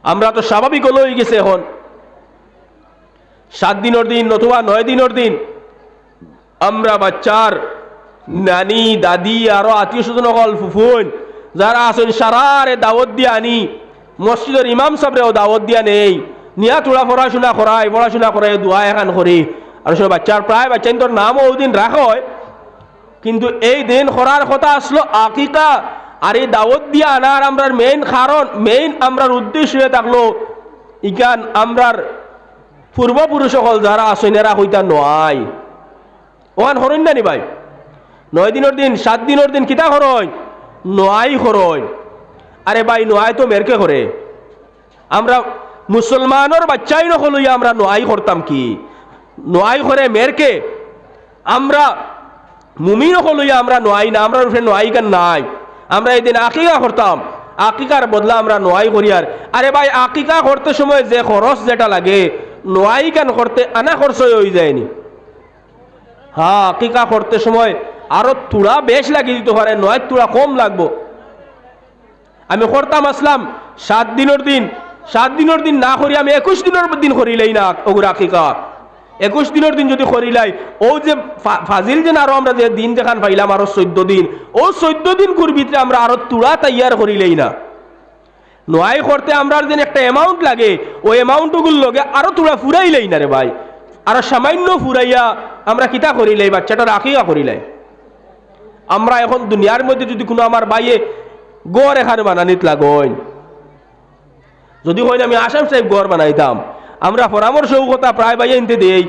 আমরা তো স্বাভাবিক হয়ে গেছে এখন 7 দিনের দিন অথবা 9 দিনের দিন আমরা বাচ্চার নানি দাদি আরো আত্মীয় স্বজন সকল ফুফুন যারা আছেন সারারে দাওয়াত দিয়ে আনি, মসজিদের ইমাম সাহেবরেও দাওয়াত দিয়া নেই, নিয়া তোরা পড়াশোনা করাই দোয়া এখান করি। আর সব বাচ্চার প্রায় বাচ্চা তোর নামও ওই দিন রাখা হয়, কিন্তু এই দিন করার কথা আসলো আকিকা। আর এই দাওয়াত দিয়ে আনার আমরার মেইন কারণ, মেইন আমরার উদ্দেশ্য হয়ে থাকলো ইকান আমরার পূর্বপুরুষ সকল যারা আছেন এরা হইতা নয় ওখান হরণ না নি ভাই। 9 দিনের দিন 7 দিনের দিন কিতা হরণ? নয় হরণ। আরে ভাই নয় তো মেরকে করে, আমরা মুসলমানের বাচ্চাই নকল হইয়া আমরা নয় করতাম কি? নয় করে মেরকে, আমরা মুমিন নকল হইয়া আমরা নয় না, আমরা নয় কেন নাই। আমরা এই দিন আকিকা করতাম, আকিকার বদলা আমরা নয় করি। আর আরে ভাই আকিকা করতে সময় যে খরচ যেটা লাগে নয় কেন করতে আনা খরচ হয়ে যায়নি? হ্যাঁ, আকিকা করতে সময় আরো তুড়া বেশ লাগিয়ে দিতে পারে, নয় তুড়া কম লাগবো। আমি করতাম আসলাম 7 দিনের দিন, 7 দিনের দিন না করি আমি 21 দিনের দিন করিলাই না ওগুলো আকিকা। 21 দিনের দিন যদি করিলাই ও যে ফাজিল যেন আরো আমরা যে দিন দেখান পাইলাম আরো 14 দিন, ও 14 দিন কুর ভিতরে আমরা আরো তুড়া তৈয়ার করিলাই না। নয় করতে আমরা যেন একটা অ্যামাউন্ট লাগে, ওই অ্যামাউন্টগুলো লগে আরো তুড়া ফুরাইলাই না রে ভাই, আরো সামান্য ফুরাইয়া আমরা কিতা করিলাই? বাচ্চাটার আকিকা করিলাই। আমরা এখন দুনিয়ার মধ্যে যদি কোনো আমার বাইয়ে গড় এখানে বানানিত লাগন, যদি হয় আমি আসাম সাহেব গড় বানাইতাম, আমরা পরামর্শ কথা প্রায় বাইয়ে আনতে দেই,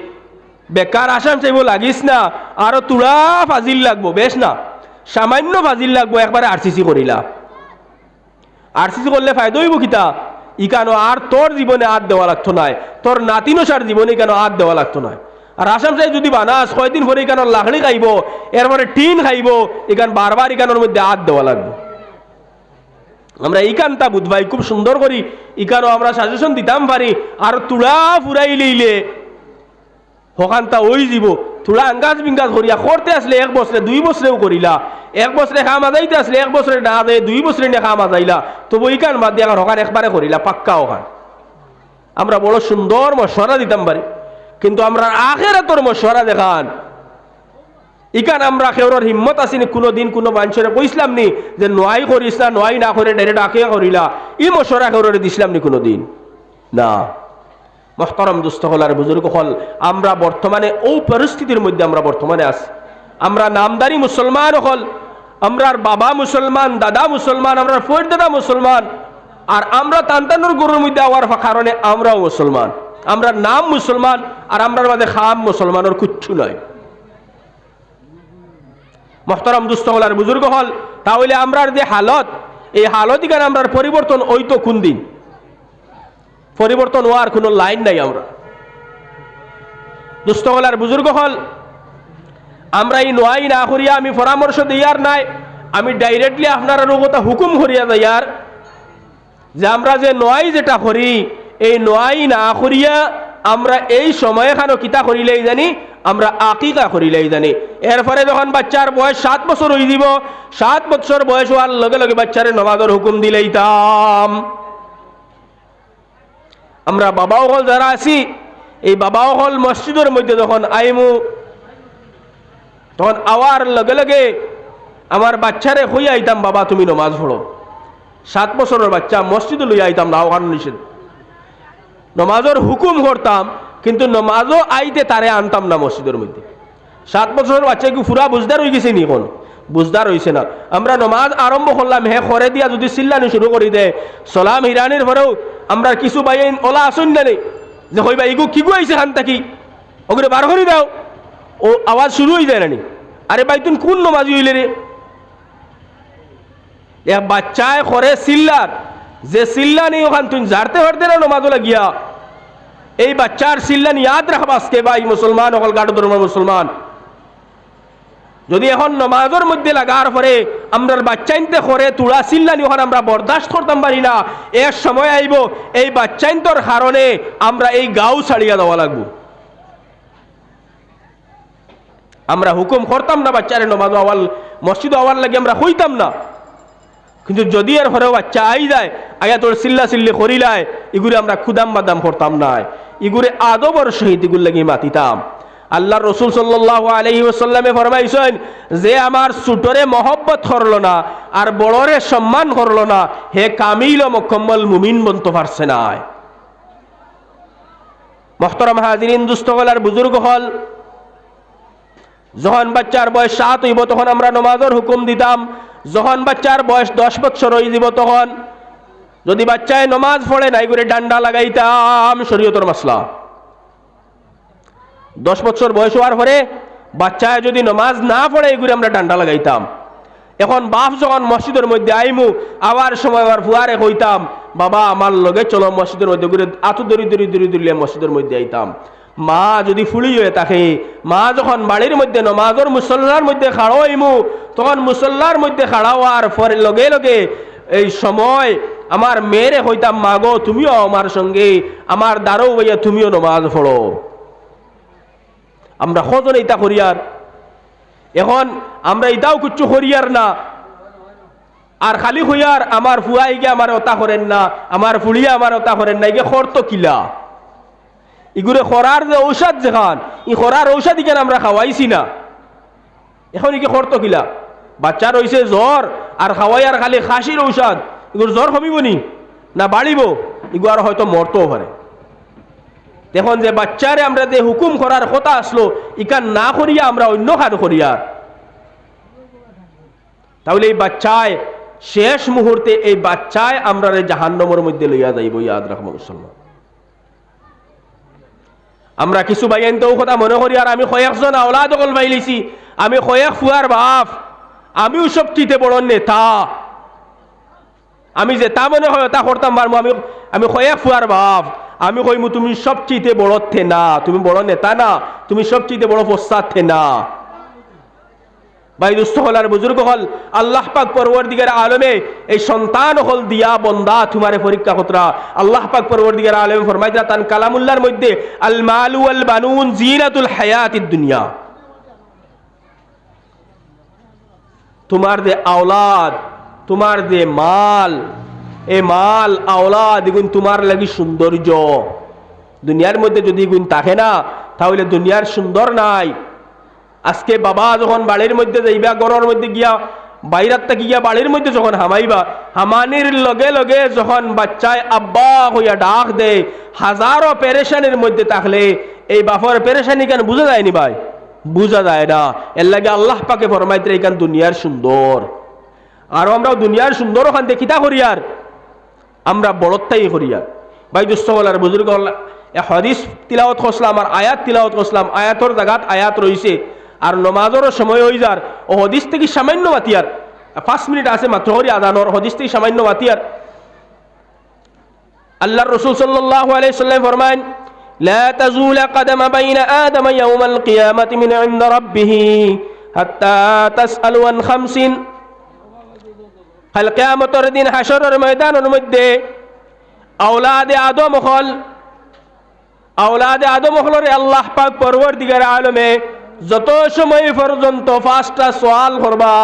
বেকার আসাম সাহেব লাগিস না, আরো তুড়া ফাজিল লাগবো, বেশ না সামান্য ফাজিল লাগবো, একবারে আরসিসি করিলা। আরসিসি করলে ফায়দা হইব কিতা? ইকানো আর তোর জীবনে হাত দেওয়া লাগতো নাই, তোর নাতিনসার জীবনে কেন হাত দেওয়া লাগতো নাই। আর আসাম সাহেব যদি বানাস 6 দিন পরে ইকানোর লাকড়ি খাইব, এরপরে টিন খাইব, ইকান বারবার ইকানোর মধ্যে হাত দেওয়া লাগবে। আমরা ইকানটা বুঝবাই খুব সুন্দর করি, ইকানো আমরা সাজেশন দিতাম পারি। আর তুড়া ফুরাই লইলে হকানটা ওই যাব, তুড়া আঙ্গাজ বিঙ্গাজ করিয়া করতে আসলে 1 বছরে 2 বছরেও করিলা, 1 বছরে খা মাজাইতে আসলে 1 বছরে না দেয় 2 বছরে না খা মাজাইলা, তবু ইকান বাদ দিয়ে হকান একবারে করিলা পাক্কা হকান। আমরা বড় সুন্দর মশওয়ারা দিতাম পারি, কিন্তু আমরা আখিরাতের মশওয়ারা দেখান ইকান আমরা কেউর হিম্মত আসিনি কোনোদিন কোনো মানুষের কইসলাম নি যে নয় করিস না, নয় না করে ডাইরেক্ট আকিয়া করিলা, ই মশওয়ারা কেউর দিছিলাম নি কোনোদিন না। মুহতারাম দোস্ত হল আর বুজুর্গ হল, আমরা বর্তমানে ও পরিস্থিতির মধ্যে আমরা বর্তমানে আছি। আমরা নামদারি মুসলমান হল, আমরার বাবা মুসলমান, দাদা মুসলমান, আমরা ফোর দাদা মুসলমান, আর আমরা তান্তানোর গরুর মধ্যে আওয়ার কারণে আমরাও মুসলমান, আমরা নাম মুসলমান আর আমরার মাঝে খাম মুসলমানের কিচ্ছু নয়। মুহতারাম দোস্ত হল আর বুজুর্গ হল, তাহলে আমরার যে হালত, এই হালত ইখানে আমরার পরিবর্তন ওই তো কোন দিন পরিবর্তন হওয়ার কোনো লাইন নাই। আমরা দোস্ত হল আর বুজুর্গ হল, আমরা এই নয় না করিয়া আমি পরামর্শ দিয়ার নাই, আমি ডাইরেক্টলি আপনার কথা হুকুম করিয়া যাইয়ার যে আমরা যে নয় যেটা করি, এই নয় না করিয়া আমরা এই সময় খানো কিতা করিলেই জানি আমরা আকিকা করিলাই জানি। এরপরে যখন বাচ্চার বয়স 7 বছর হয়ে দিব, 7 বছর বয়স হওয়ার লগে লগে বাচ্চারে নমাজের হুকুম দিলাইতাম। আমরা বাবাও হল যারা আছি, এই বাবাও হল মসজিদের মধ্যে যখন আইমু, তখন আওয়ার লগে লগে আমার বাচ্চারে হই আইতাম, বাবা তুমি নমাজ পড়ো। 7 বছরের বাচ্চা মসজিদে লই আইতাম না, ওখানে নিষেধ। নমাজের হুকুম করতাম, কিন্তু নমাজও আইতে তারে আনতাম না মসজিদের মধ্যে। 7 বছরের বাচ্চা কি ফুরা বুঝদার হয়ে গেছে নি? এখন বুঝদার হয়েছে না। আমরা নমাজ আরম্ভ করলাম, হে করে দিয়া যদি চিল্লানি শুরু করি দে, সালাম হিরানির পরেও আমরা কিছু বাইন ওলা আসুন না নেই যে হইবা ইগু কি গু আইছে খান থাকি, ওগুলো বার করে দাও, ও আওয়াজ শুরু হয়ে যায় না নি। আরে ভাই তুমি কোন নমাজি হইলে রে? এক বাচ্চায় করে চিল্লার, যে চিল্লানি ওখান তুমি জারতে পারতে না নমাজও লাগিয়া। এই বাচ্চার চিল্লান ইয়াদ রাখবা আজকে ভাই মুসলমান, অকল গাঢ় ধর্মের মুসলমান। যদি এখন নমাজের মধ্যে লাগার পরে আমরা বাচ্চাইনতে করে তুড়া চিল্লানি ওখানে আমরা বরদাস্ত করতাম পারি না, এর সময় আইব এই বাচ্চাইন্তর কারণে আমরা এই গাঁও ছাড়িয়া দেওয়া লাগবো। আমরা হুকুম করতাম না বাচ্চারে নমাজ আওয়াল মসজিদ আওয়াল লাগে, আমরা হইতাম না। কিন্তু যদি এর ঘরেও বাচ্চা আই যায়, আয়া তোর চিল্লা চিল্লি করিলায়, এগুলো আমরা খুদাম বাদাম করতাম না, এগুলো আদবর সহিত এগুলো লাগি মাতিতাম। আল্লাহ রসুল সাল্লাল্লাহু আলাইহি ওয়াসাল্লামে ফরমাইছেন, যে আমার ছোটরে মহব্বত করলো না আর বড়রে সম্মান করলো না, হে কামিল ও মুকম্মল মুমিন বনতে পারছে না। মুহতারাম হাজিরিন, দুস্থ হল আর বুজুর্গ হল, যখন বাচ্চার বয়স 7 হইব তখন আমরা নমাজের হুকুম দিতাম। যখন বাচ্চার বয়স 10 বছর হয়ে যাব তখন যদি বাচ্চায় নমাজ পড়ে নাই করে ডান্ডা লাগাইতাম, শরীয়তের মাসলা। 10 বছর বয়স হওয়ার পরে বাচ্চায় যদি নমাজ না পড়ে এগুলো আমরা ডান্ডা লাগাইতাম। এখন বাপ যখন মসজিদের মধ্যে আইমু, আবার সময় আবার ফুয়ারে কইতাম, বাবা আমার লগে চলো মসজিদের মধ্যে, ঘুরে আতু দড়ি দড়ি দড়ি দড়িয়ে মসজিদের মধ্যে আইতাম। মা যদি ফুলি হয়ে থাকে, মা যখন বাড়ির মধ্যে নমাজের মুসল্লার মধ্যে খাড়ো হইমু, তখন মুসল্লার মধ্যে খাড়া হওয়ার পরে লগে লগে এই সময় আমার মেয়েরে হইতাম, মা গো তুমিও আমার সঙ্গে আমার দ্বারও ভাইয়া তুমিও নমাজ পড়ো। আমরা কজন এটা করিয়ার? এখন আমরা এটাও কিচ্ছু করিয়ার না, আর খালি হইয়ার আমার ফুয়াই গিয়ে আমার ওটা করেন না, আমার ফুড়িয়া আমার ওটা করেন না, এগে খর তো কিলা এগুলো খরার যে ঔষধ যেখান, ই খরার ঔষধ কেন আমরা খাওয়াইছি না, এখন একে খর তো কিলা? বাচ্চার হয়েছে জ্বর আর খাওয়াই আর খালি খাসির ঔষধ, এগুলো জ্বর কমিব নি না বাড়িব? এগুলো আর হয়তো মরতেও পারে। দেখুন যে বাচ্চারে আমরা যে হুকুম করার কথা আসলো, ইকান না করিয়া আমরা অন্য খান করিয়া, তাহলে এই বাচ্চায় শেষ মুহূর্তে এই বাচ্চায় আমরা জাহান্নামের মধ্যে লইয়া যাইব। ইয়াদ রাখবো মুসলমান। আমরা কিছু বাইন তো কথা মনে করি, আর আমি কয়েকজন আওলাদ অকল বাইলিছি, আমি কয়েক ফুয়ার বাপ, আমিও সব চিতে বড় নেতা, আমি যে তা মনে হয় তা করতাম পারবো। আমি কয়েক ফুয়ার বাপ, আমি কইমু তুমি সবচেয়ে বড় থে না, তুমি বড় নেতা না, তুমি সবচেয়ে বড় পশ্চাৎ থে না। ভাই দুস্থ হল আর বুজুর্গ হল, আল্লাহ পাক পরওয়ারদিগার আলমে এই সন্তান হল দিয়া বন্দা তোমারে পরীক্ষা কতরা। আল্লাহ পাক পরওয়ারদিগার আলমে ফরমাইতা তান কালামুল্লাহর মধ্যে, আল মালু ওয়াল বানুন জিনাতুল হায়াতিদ দুনিয়া। তোমার যে আওলাদ, তোমার যে মাল, এই মাল আওলাদ এগুন তোমার লাগি সৌন্দর্য। দুনিয়ার মধ্যে যদি এগুন থাকে না, তাহলে দুনিয়ার সুন্দর নাই। আজকে বাবা যখন বাড়ির মধ্যে যাইবা, ঘরের মধ্যে গিয়া বাইরাত থেকে গিয়া বাড়ির মধ্যে যখন হামাইবা, হামানির লগে লগে যখন বাচ্চায় আব্বা হইয়া ডাক দেয়, হাজারো পেরেশানির মধ্যে থাকলে এই বাপর পেরেশানি কেন বুঝা যায়নি ভাই? বুঝা যায় না। এর লাগে আল্লাহ পাকে ফরমাইতে এখান দুনিয়ার সুন্দর, আর আমরা দুনিয়ার সুন্দর ওখান দেখিতা করিয়ার, আমরা বড়ত্বাই করিয়ার। ভাই দুস্থ হলার বুজুর্গ হল, হাদিস তিলাওয়াত করছিলাম আর আয়াত তিলাওয়াত করছিলাম, আয়াতর জায়গাত আয়াত রয়েছে, আর নমাজেরও সময় হয়ে যার, ও হদিস থেকে সামান্য বাতিয়ার 5 মিনিট আছে মাত্র হরি আদানোর, হদিস থেকে সামান্য বাতিয়ার। আল্লাহর রাসূল সাল্লাল্লাহু আলাইহি সাল্লাম ফরমান, লা তাজুলা কদম বাইনা আদম ইয়াউমাল কিয়ামাতি মিন ইনদা রাব্বিহি হাত্তা তাসআলু আন খামসিন। কাল কিয়ামতের দিন হাসরের ময়দানের মধ্যে আওলাদে আদম হল, আওলাদে আদম হলরে আল্লাহ পাক পরওয়ারদিগার আলমে যত সময় পর্যন্ত 5টা সওয়াল করবা,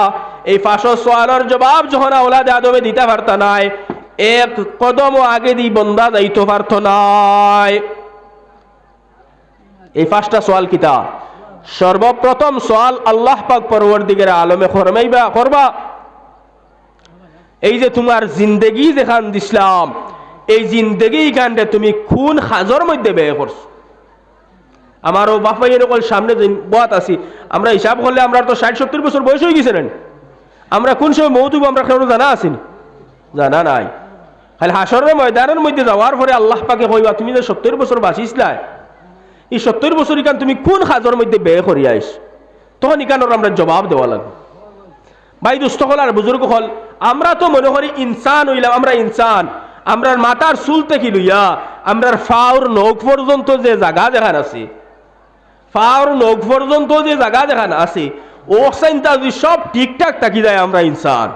এই 5 সওয়ালের জবাব যখন আওলাদে আদমে দিতে পারত নাই, এক কদমও আগে দি বন্দা যাইতে পারত নাই। এই 5টা সওয়াল কিতা? সর্বপ্রথম সওয়াল আল্লাহ পাক পরওয়ারদিগার আলমে ফরমাইবা করবা, এই যে তোমার জিন্দেগি যেখান দিছিলাম, এই জিন্দেগি কাণ্ডে তুমি খুন খাজর মধ্যে ব্যয় করছো। আমারও বাপাই এরকম সামনে বাত আছি, আমরা হিসাব করলে আমরা তো 60-70 বছর বয়স হয়ে গেছে। আমরা কোন সময় মৌতুব আমরা কেউ জানা আসিনি? জানা নাই। খালি হাসরের ময়দানের মধ্যে যাওয়ার পরে আল্লাহ পাকে কইবা তুমি যে 70 বছর বাঁচিছিলা, এই 70 বছর ইকান তুমি কোন খাজর মধ্যে ব্যয় করিয়া আইস, তখন ইকানোর আমরা জবাব দেওয়া লাগবে। ভাই দুস্থ হল আর বুজুর্গ হল, আমরা তো মনে করি ইনসান হইলাম, আমরা ইনসান। আমরার মাথার চুল থেকে লইয়া আমরার ফাওর নখ পর্যন্ত যে জায়গা যেখান আছে, ফাওর নখ পর্যন্ত যে জায়গা যেখান আছে, ও চিন্তা যদি সব ঠিকঠাক থাকি যায় আমরা ইনসান।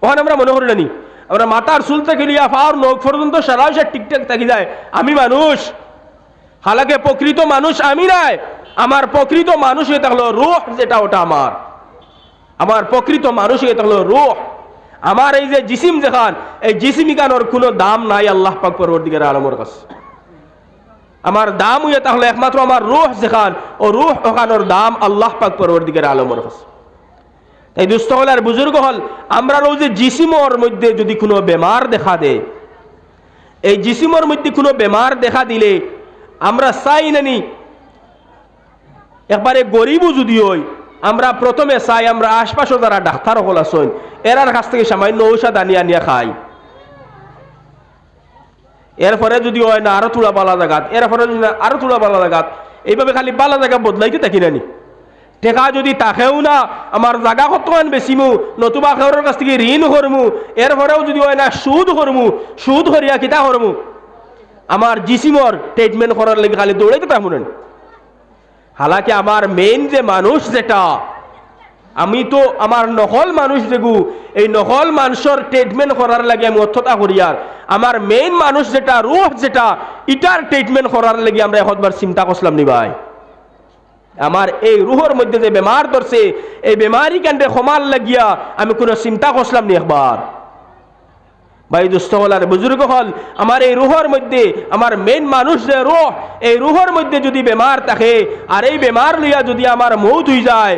ওখানে আমরা মনে করি নানি আমরা মাথার চুল থেকে লইয়া ফাওর নখ পর্যন্ত সারা ঠিকঠাক থাকি যায় আমি মানুষ। হালাকে প্রকৃত মানুষ আমি নাই, আমার প্রকৃত মানুষ হয়ে থাকলো রূহ, যেটা ওটা আমার প্রকৃত মানুষ হয়ে থাকলো রূহ। আমার এই যে জিসিম যেখান, এই জিসিম ইকানোর কোনো দাম নাই আল্লাহ পাক পরওয়ারদিগার আলমের কাছে। আমার দাম হইয়া তাহলে একমাত্র আমার রূহ যেখান, ও রূহ ওখানোর দাম আল্লাহ পাক পরওয়ারদিগার আলমের কাছে। তাই দুস্থ হল আর বুজুর্গ হল, আমরা যে জিসিমর মধ্যে যদি কোনো বেমার দেখা দেয়, এই জিসিমর মধ্যে কোনো বেমার দেখা দিলে আমরা চাই নানি একবারে গরিবও যদি হই, আমরা প্রথমে চাই আমরা আশপাশে যারা ডাক্তার হল আছেন এরার কাছ থেকে সামান্য ঔষধ আনিয়া খাই। এরপরে যদি হয় না আরো তুলা বালা জায়গাত, এরপরে যদি না আরো তুলা বালা জায়গাত, এইভাবে খালি বালা জায়গা বদলাইতে থাকি নানি। টেকা যদি তাকেও না আমার জায়গা কতক্ষণ বেশিমু, নতুবা খেউরের কাছ থেকে ঋণ করমু, এরপরেও যদি হয় না সুদ করমু, সুদ করিয়া কিতা করমু, আমার জিসিমর ট্রিটমেন্ট করার লেগে খালি দৌড়াইতে পারবো না। হালাকি আমার মেইন যে মানুষ যেটা, আমি তো আমার নকল মানুষ যেগু, এই নকল মানুষের ট্রিটমেন্ট করার লাগে আমি অর্থতা করিয়ার, আমার মেইন মানুষ যেটা রূহ যেটা, ইটার ট্রিটমেন্ট করার লাগে আমরা একবার চিন্তা করলাম নি ভাই। আমার এই রুহর মধ্যে যে বেমার ধরছে, এই বেমারি কাণ্ডে ক্ষমার লাগিয়া আমি কোনো চিন্তা করলাম নি একবার। ভাই দুস্থ হল আর বুজুর্গ হল, আমার এই রুহর মধ্যে আমার মেইন মানুষ যে রুহ, এই রুহর মধ্যে যদি বেমার থাকে আর এই বেমার লইয়া যদি আমার মৌত হয়ে যায়,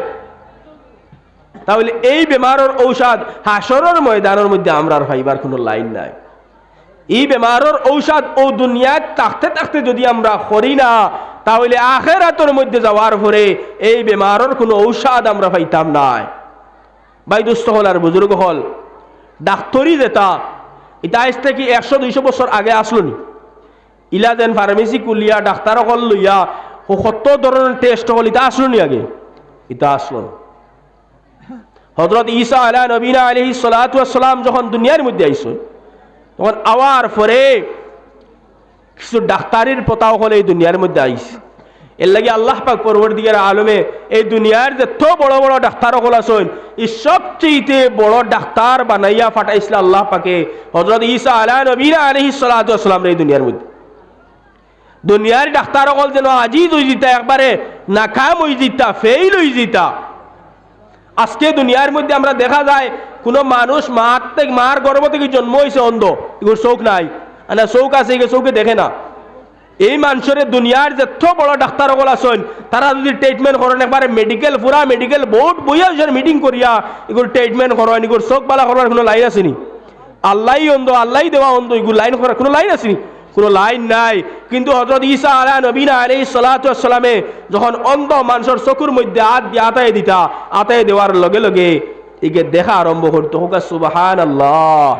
তাহলে এই বেমারের ঔষধ হাসরের ময়দানের মধ্যে আমরা ভাইবার কোনো লাইন নাই। এই বেমারের ঔষধ ও দুনিয়ায় থাকতে থাকতে যদি আমরা করি না, তাহলে আখিরাতের মধ্যে যাওয়ার পরে এই বেমারের কোনো ঔষধ আমরা পাইতাম নাই। ভাই দুস্থ হল আর বুজুর্গ হল, ডাক্তারি যেটা এটা আজ থেকে 100-200 বছর আগে আসলো নি। ইলা যেন ফার্মেসি কুলিয়া ডাক্তার হল লইয়া কত ধরনের টেস্ট হল, এটা আসলো নি আগে? এটা আসলো। হযরত ঈসা নবীনা আলাইহিস সালাতু ওয়াস সালাম যখন দুনিয়ার মধ্যে আইসো, তখন আওয়ার পরে কিছু ডাক্তারের পতাও হলে এই দুনিয়ার মধ্যে আইস। এর লাগে আল্লাহ পাক পরওয়ারদিগার আলমে এই দুনিয়ার যত বড় বড় ডাক্তার হল আছেন, এই সবচেয়ে বড় ডাক্তার বানাইয়া ফাটাইছিল আল্লাহ পাকে হযরত ঈসা নবীনা আলাইহিস সালাতু ওয়াস সালাম এই দুনিয়ার মধ্যে। দুনিয়ার ডাক্তার হল যেন আজিজ হয়ে যেতা, একবারে নাকাম হয়ে যেতা, ফেইল হয়ে যেতা। আজকে দুনিয়ার মধ্যে আমরা দেখা যায় কোন মানুষ মার গর্ভ থেকে জন্ম হয়েছে অন্ধ, এগুলোর চোখ নাই, না চোখ আছে এগুলো চোখে দেখে না। এই মানুষের দুনিয়ার যত বড় ডাক্তার হল আছেন, তারা যদি ট্রিটমেন্ট করেন একবারে মেডিকেল পুরা মেডিকেল বোর্ড বইয়া মিটিং করিয়া এগুলো ট্রিটমেন্ট করেন, এগুলো চোখ বালা করার কোনো লাইন আসেনি। আল্লাহ অন্ধ, আল্লাহ দেওয়া অন্ধ, এগুলো লাইন করার কোনো লাইন আসেনি, কোনো লাইন নাই। কিন্তু হযরত ঈসা নবীনা আলাইহিস সালাতু ওয়াস সালামে যখন অন্ধ মানুষের চকুর মধ্যে হাত দিয়ে আতায় দিতা, আতায় দেওয়ার লগে লগে একে দেখা আরম্ভ করতো। হোকা সুবহানাল্লাহ।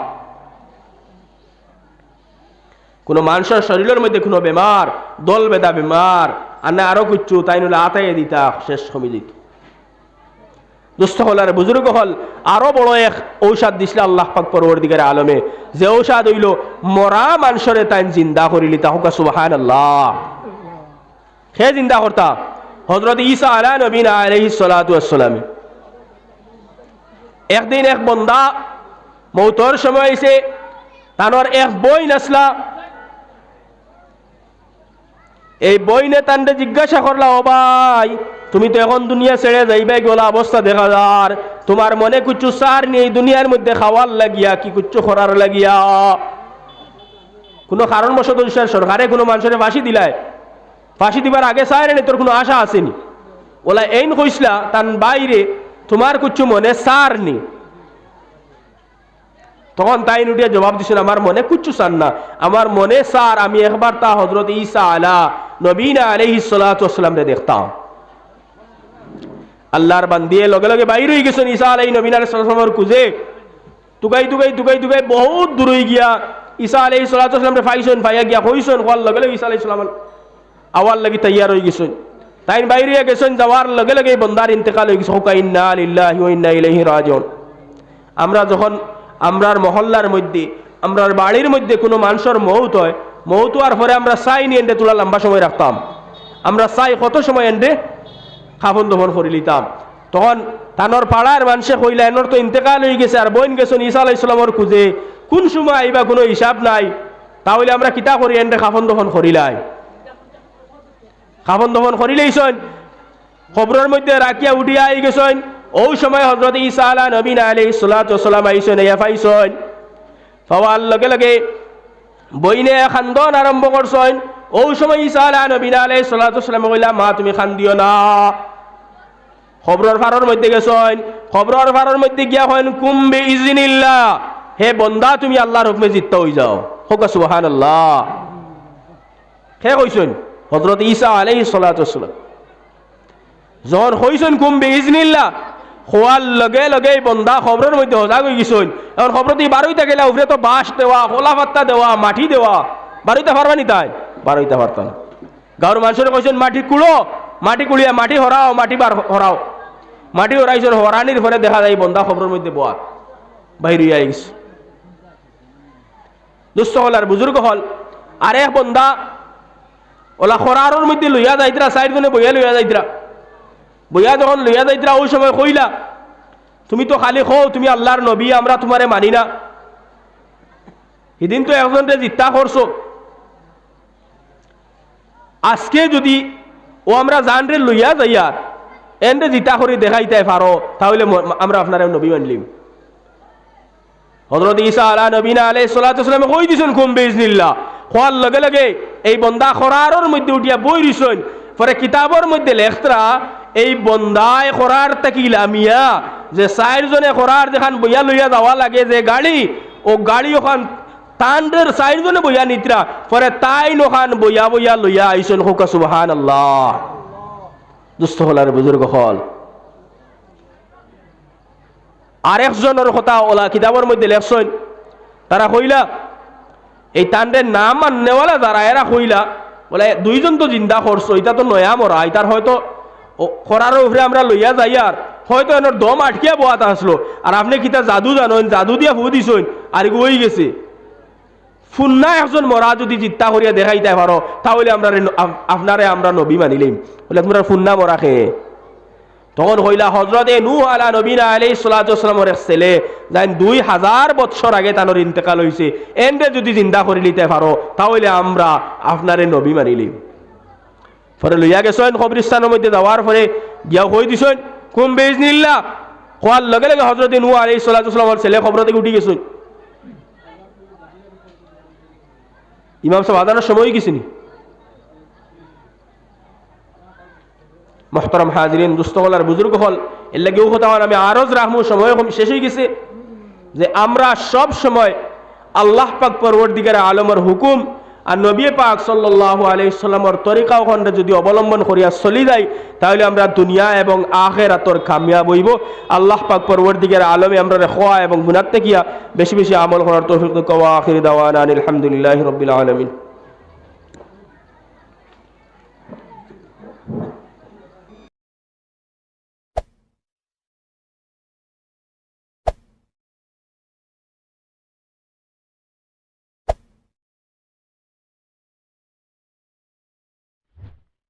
কোনো মানুষের শরীরের মধ্যে কোনো বেমার, দল বেদা বেমার আর না আরো কিছু, তাই নইলে আতায় দিতা শেষ কমে দিত। দুস্থ হল আর বুজুর্গ হল, আরো বড় এক ঔষধ দিছিল আল্লাহ পাক পরওয়ারদিগার আলমে, যে ঔষধ হইল মরা মানুষরে তাই জিন্দা করিলি। তা হোকা সুবহানাল্লাহ। সে জিন্দা করতা হযরত ঈসা নবীনা আলাইহিস সালাতু ওয়াস সালাম। একদিন এক বন্দা মৌতর সময় এসে তানোর এক বই নাসলা, এই বইনে তান্ডে জিজ্ঞাসা করলা, ও ভাই তুমি তো এখন দুনিয়া ছেড়ে যাইবাই, গলা অবস্থা দেখা যার, তোমার মনে কুচ্ছু সার নেই দুনিয়ার মধ্যে খাওয়ার লাগিয়া কি কুচ্ছু করার লাগিয়া? কোনো কারণবশত সরকারে কোনো মানুষের ফাঁসি দিলায়, ফাঁসি দিবার আগে চায় নি তোর কোনো আশা আসেনি? ওলা এইন কইসলা তান বাইরে তোমার কুচ্ছু মনে সার নি। তখন তাই উঠিয়া জবাব দিছেন, আমার মনে কুচ্ছু সার না, আমার মনে সার আমি একবার তা হযরত ঈসা আলা নবীনা আলাইহিস সালাতু ওয়াস সালাম রে দেখতাম। আল্লাহর বান্দিয়ে লগে লগে বাইরে হয়ে গেছেন ঈসা আলাইহিস নবীনা আলাইহিস সালামের কুজে, তুগাই তুগাই তুগাই তুগাই বহুত দূর হয়ে গিয়া ঈসা আলাইহিস সালাতু ওয়াস সালাম রে ফাইছেন, ফাইয়া গিয়া কইছেন, কোয়ার লগে লগে ঈসা আলাইহিস সালাম আওয়ার লাগি তৈয়ার হয়ে গেছেন। তাই বাইরে গেছেন, যাওয়ার লগে লগে বন্দার ইন্তেকাল হয়ে গেছে। হুকা ইন্না লিল্লাহি ওয়া ইন্না ইলাইহি রাজিউন। আমরা যখন আমরার মহল্লার মধ্যে আমরার বাড়ির মধ্যে কোনো মানুষের মৌত হয়, মৌত হওয়ার পরে আমরা চাই নিয়ে এন্ডে তোলা লম্বা সময় রাখতাম, আমরা চাই কত সময় এন্ডে খাফন দফন করে লিতাম। তখন তানোর পাড়ার মানুষে কইলা এনর তো ইন্তেকাল হয়ে গেছে আর বইন গেছেন ঈসা আলাইহিস সালামের খুঁজে, কোন সময় আইবা কোনো হিসাব নাই, তাহলে আমরা কিতা করি এন্ডে খাফন দফন করিলাই। খাফন দফন করিলেইছেন, খবরের মধ্যে রাখিয়া উঠিয়া আই গেছেন। ওই সময় হযরত ঈসা আলা নবীনা আলাইহিস সালাতু ওয়াস সালাম আইছেন, ইয়া পাইছেন, পাওয়ার লগে লগে বইনে খান্দন আরম্ভ করছেন। ওই সময় ঈসা আলা নবীনা আলাইহিস সালাতু ওয়াস সালাম কইলা, মা তুমি খান্দিও না। খবরের ফারর মধ্যে গেছেন, খবরের ফারর মধ্যে গিয়া হন কুম বিইজনিল্লাহ, হে বন্দা তুমি আল্লাহর হুকমে জিত্তা হই যাও। হোক সুবহানাল্লাহ। কে কইছেন? হযরত ঈসা আলাইহিস সালাতু ওয়াস সালাম। যখন কইছেন কুম বিইজনিল্লাহ, খোয়ার লগে লগে বন্দা খবরের মধ্যে সজাগ হয়ে গেছেন। এখন খবরটি বারোইটা গেলে উপরে তো বাঁশ দেওয়া, খোলা পাত্তা দেওয়া, মাটি দেওয়া, বারোইটা পারবানি? তাই বারোইটা পারতাম না। গাঁর মানুষের কইছেন মাটি কুড়ো, মাটি কুড়িয়া মাটি হরাও, মাটি বার হরাও, মাটি হরাইছেন। হরানির পরে দেখা যায় বন্দা খবরের মধ্যে বয়া বাহির হইয়া গেছে। দুস্থ হল আর বুজুর্গ হল, আর এক বন্দা ওলা খরার মধ্যে লইয়া যাইতরা, চারজনে বইয়া লইয়া যাইতরা, বইয়া যখন লইয়া যাইতরা ওই সময় কইলা, তুমি তো খালি খো তুমি আল্লাহর নবী, আমরা তোমারে মানি না। সেদিন তো একজনকে জিত্তা করছো, আজকে যদি ও আমরা জানরে লইয়া যাইয়া এনরে জিতা করে দেখাইতে পারো, তাহলে আমরা আপনার নবী মানলিম। হযরত ঈসা আলা নবীনা আলাইহিস সালাতু ওয়াস সালাম কই দিছেন কুম বিইজনিল্লাহ, কোয়ার লগে লগে এই বন্দা খরারর মধ্যে উঠিয়া বই দিছেন। পরে কিতাবর মধ্যে লেখতরা এই বন্দায় খরার তাকিলা মিয়া যে চারজনে খরার যেখান বইয়া লইয়া যাওয়া লাগে যে গাড়ি, ও গাড়ি ওখান তান্ডের চারজনে বইয়া নিত্রা, পরে তাই নোখান বইয়া বইয়া লইয়া আইছেন। হোক সুবহানাল্লাহ। দুস্থ হলার বুজুর্গ হল আরেকজনের কথা ওলা কিতাবর মধ্যে লেখছেন। তারা কইলা এই তান্ডের নাম মাননেওয়ালা যারা এরা কইলা বলে দুইজন তো জিন্দা করছো, এটা তো নয়া মরা, এটার হয়তো খরার উপরে আমরা লইয়া যাই আর হয়তো এনার দম আটকিয়া বোয়াতে আসলো, আর আপনি কিতা জাদু জানেন, জাদু দিয়া ফু দিছেন আর ওই গেছে। ফুন্না একজন মরা যদি চিত্তা করিয়া দেখাইতে পারো, তাহলে আমরা আপনারে আমরা নবী মানিলাম। বলে তোমরা ফুন্না মরা খেয়ে তখন হইলা হযরতে নূহ আলা নবীনা আলাইহিস সালাতু ওয়াস সালামের এক ছেলে যাই 2000 বছর আগে তানোর ইন্তেকাল হইছে, এন্ডে যদি জিন্দা করে নিতে পারো তাহলে আমরা আপনারে নবী মানিলাম। পরে লইয়া গেছেন কবরস্থানের মধ্যে যাওয়ার পরে গিয়া কই দিছেন কুম বিইজনিল্লাহ, কোয়ার লগে লগে হযরতে নূহ আলাইহিস সালাতু ওয়াস সালামের ছেলে খবর থেকে উঠি গেছেন। ইমাম সাহেব আদানের সময় গেছিনি। মুহতারাম হাজিরিন, দুস্থ হল আর বুজুর্গ হল, এর লাগেও কথা আমি আরজ রাহমু, সময় শেষ হয়ে গেছে যে আমরা সব সময় আল্লাহ পাক পরওয়ারদিগার আলমের হুকুম আর নবী পাক সাল্লাল্লাহু আলাইহি সাল্লামের তরিকা ওখানে যদি অবলম্বন করিয়া চলি যাই, তাহলে আমরা দুনিয়া এবং আখিরাতর কামিয়াব হইব। আল্লাহ পাক পরওয়ারদিগার আলমে আমরা খোয়া এবং গুনাহ থেকে বেশি বেশি আমল করার তৌফিক দাও। আখির দাওয়ানা আলহামদুলিল্লাহি রাব্বিল আলামিন।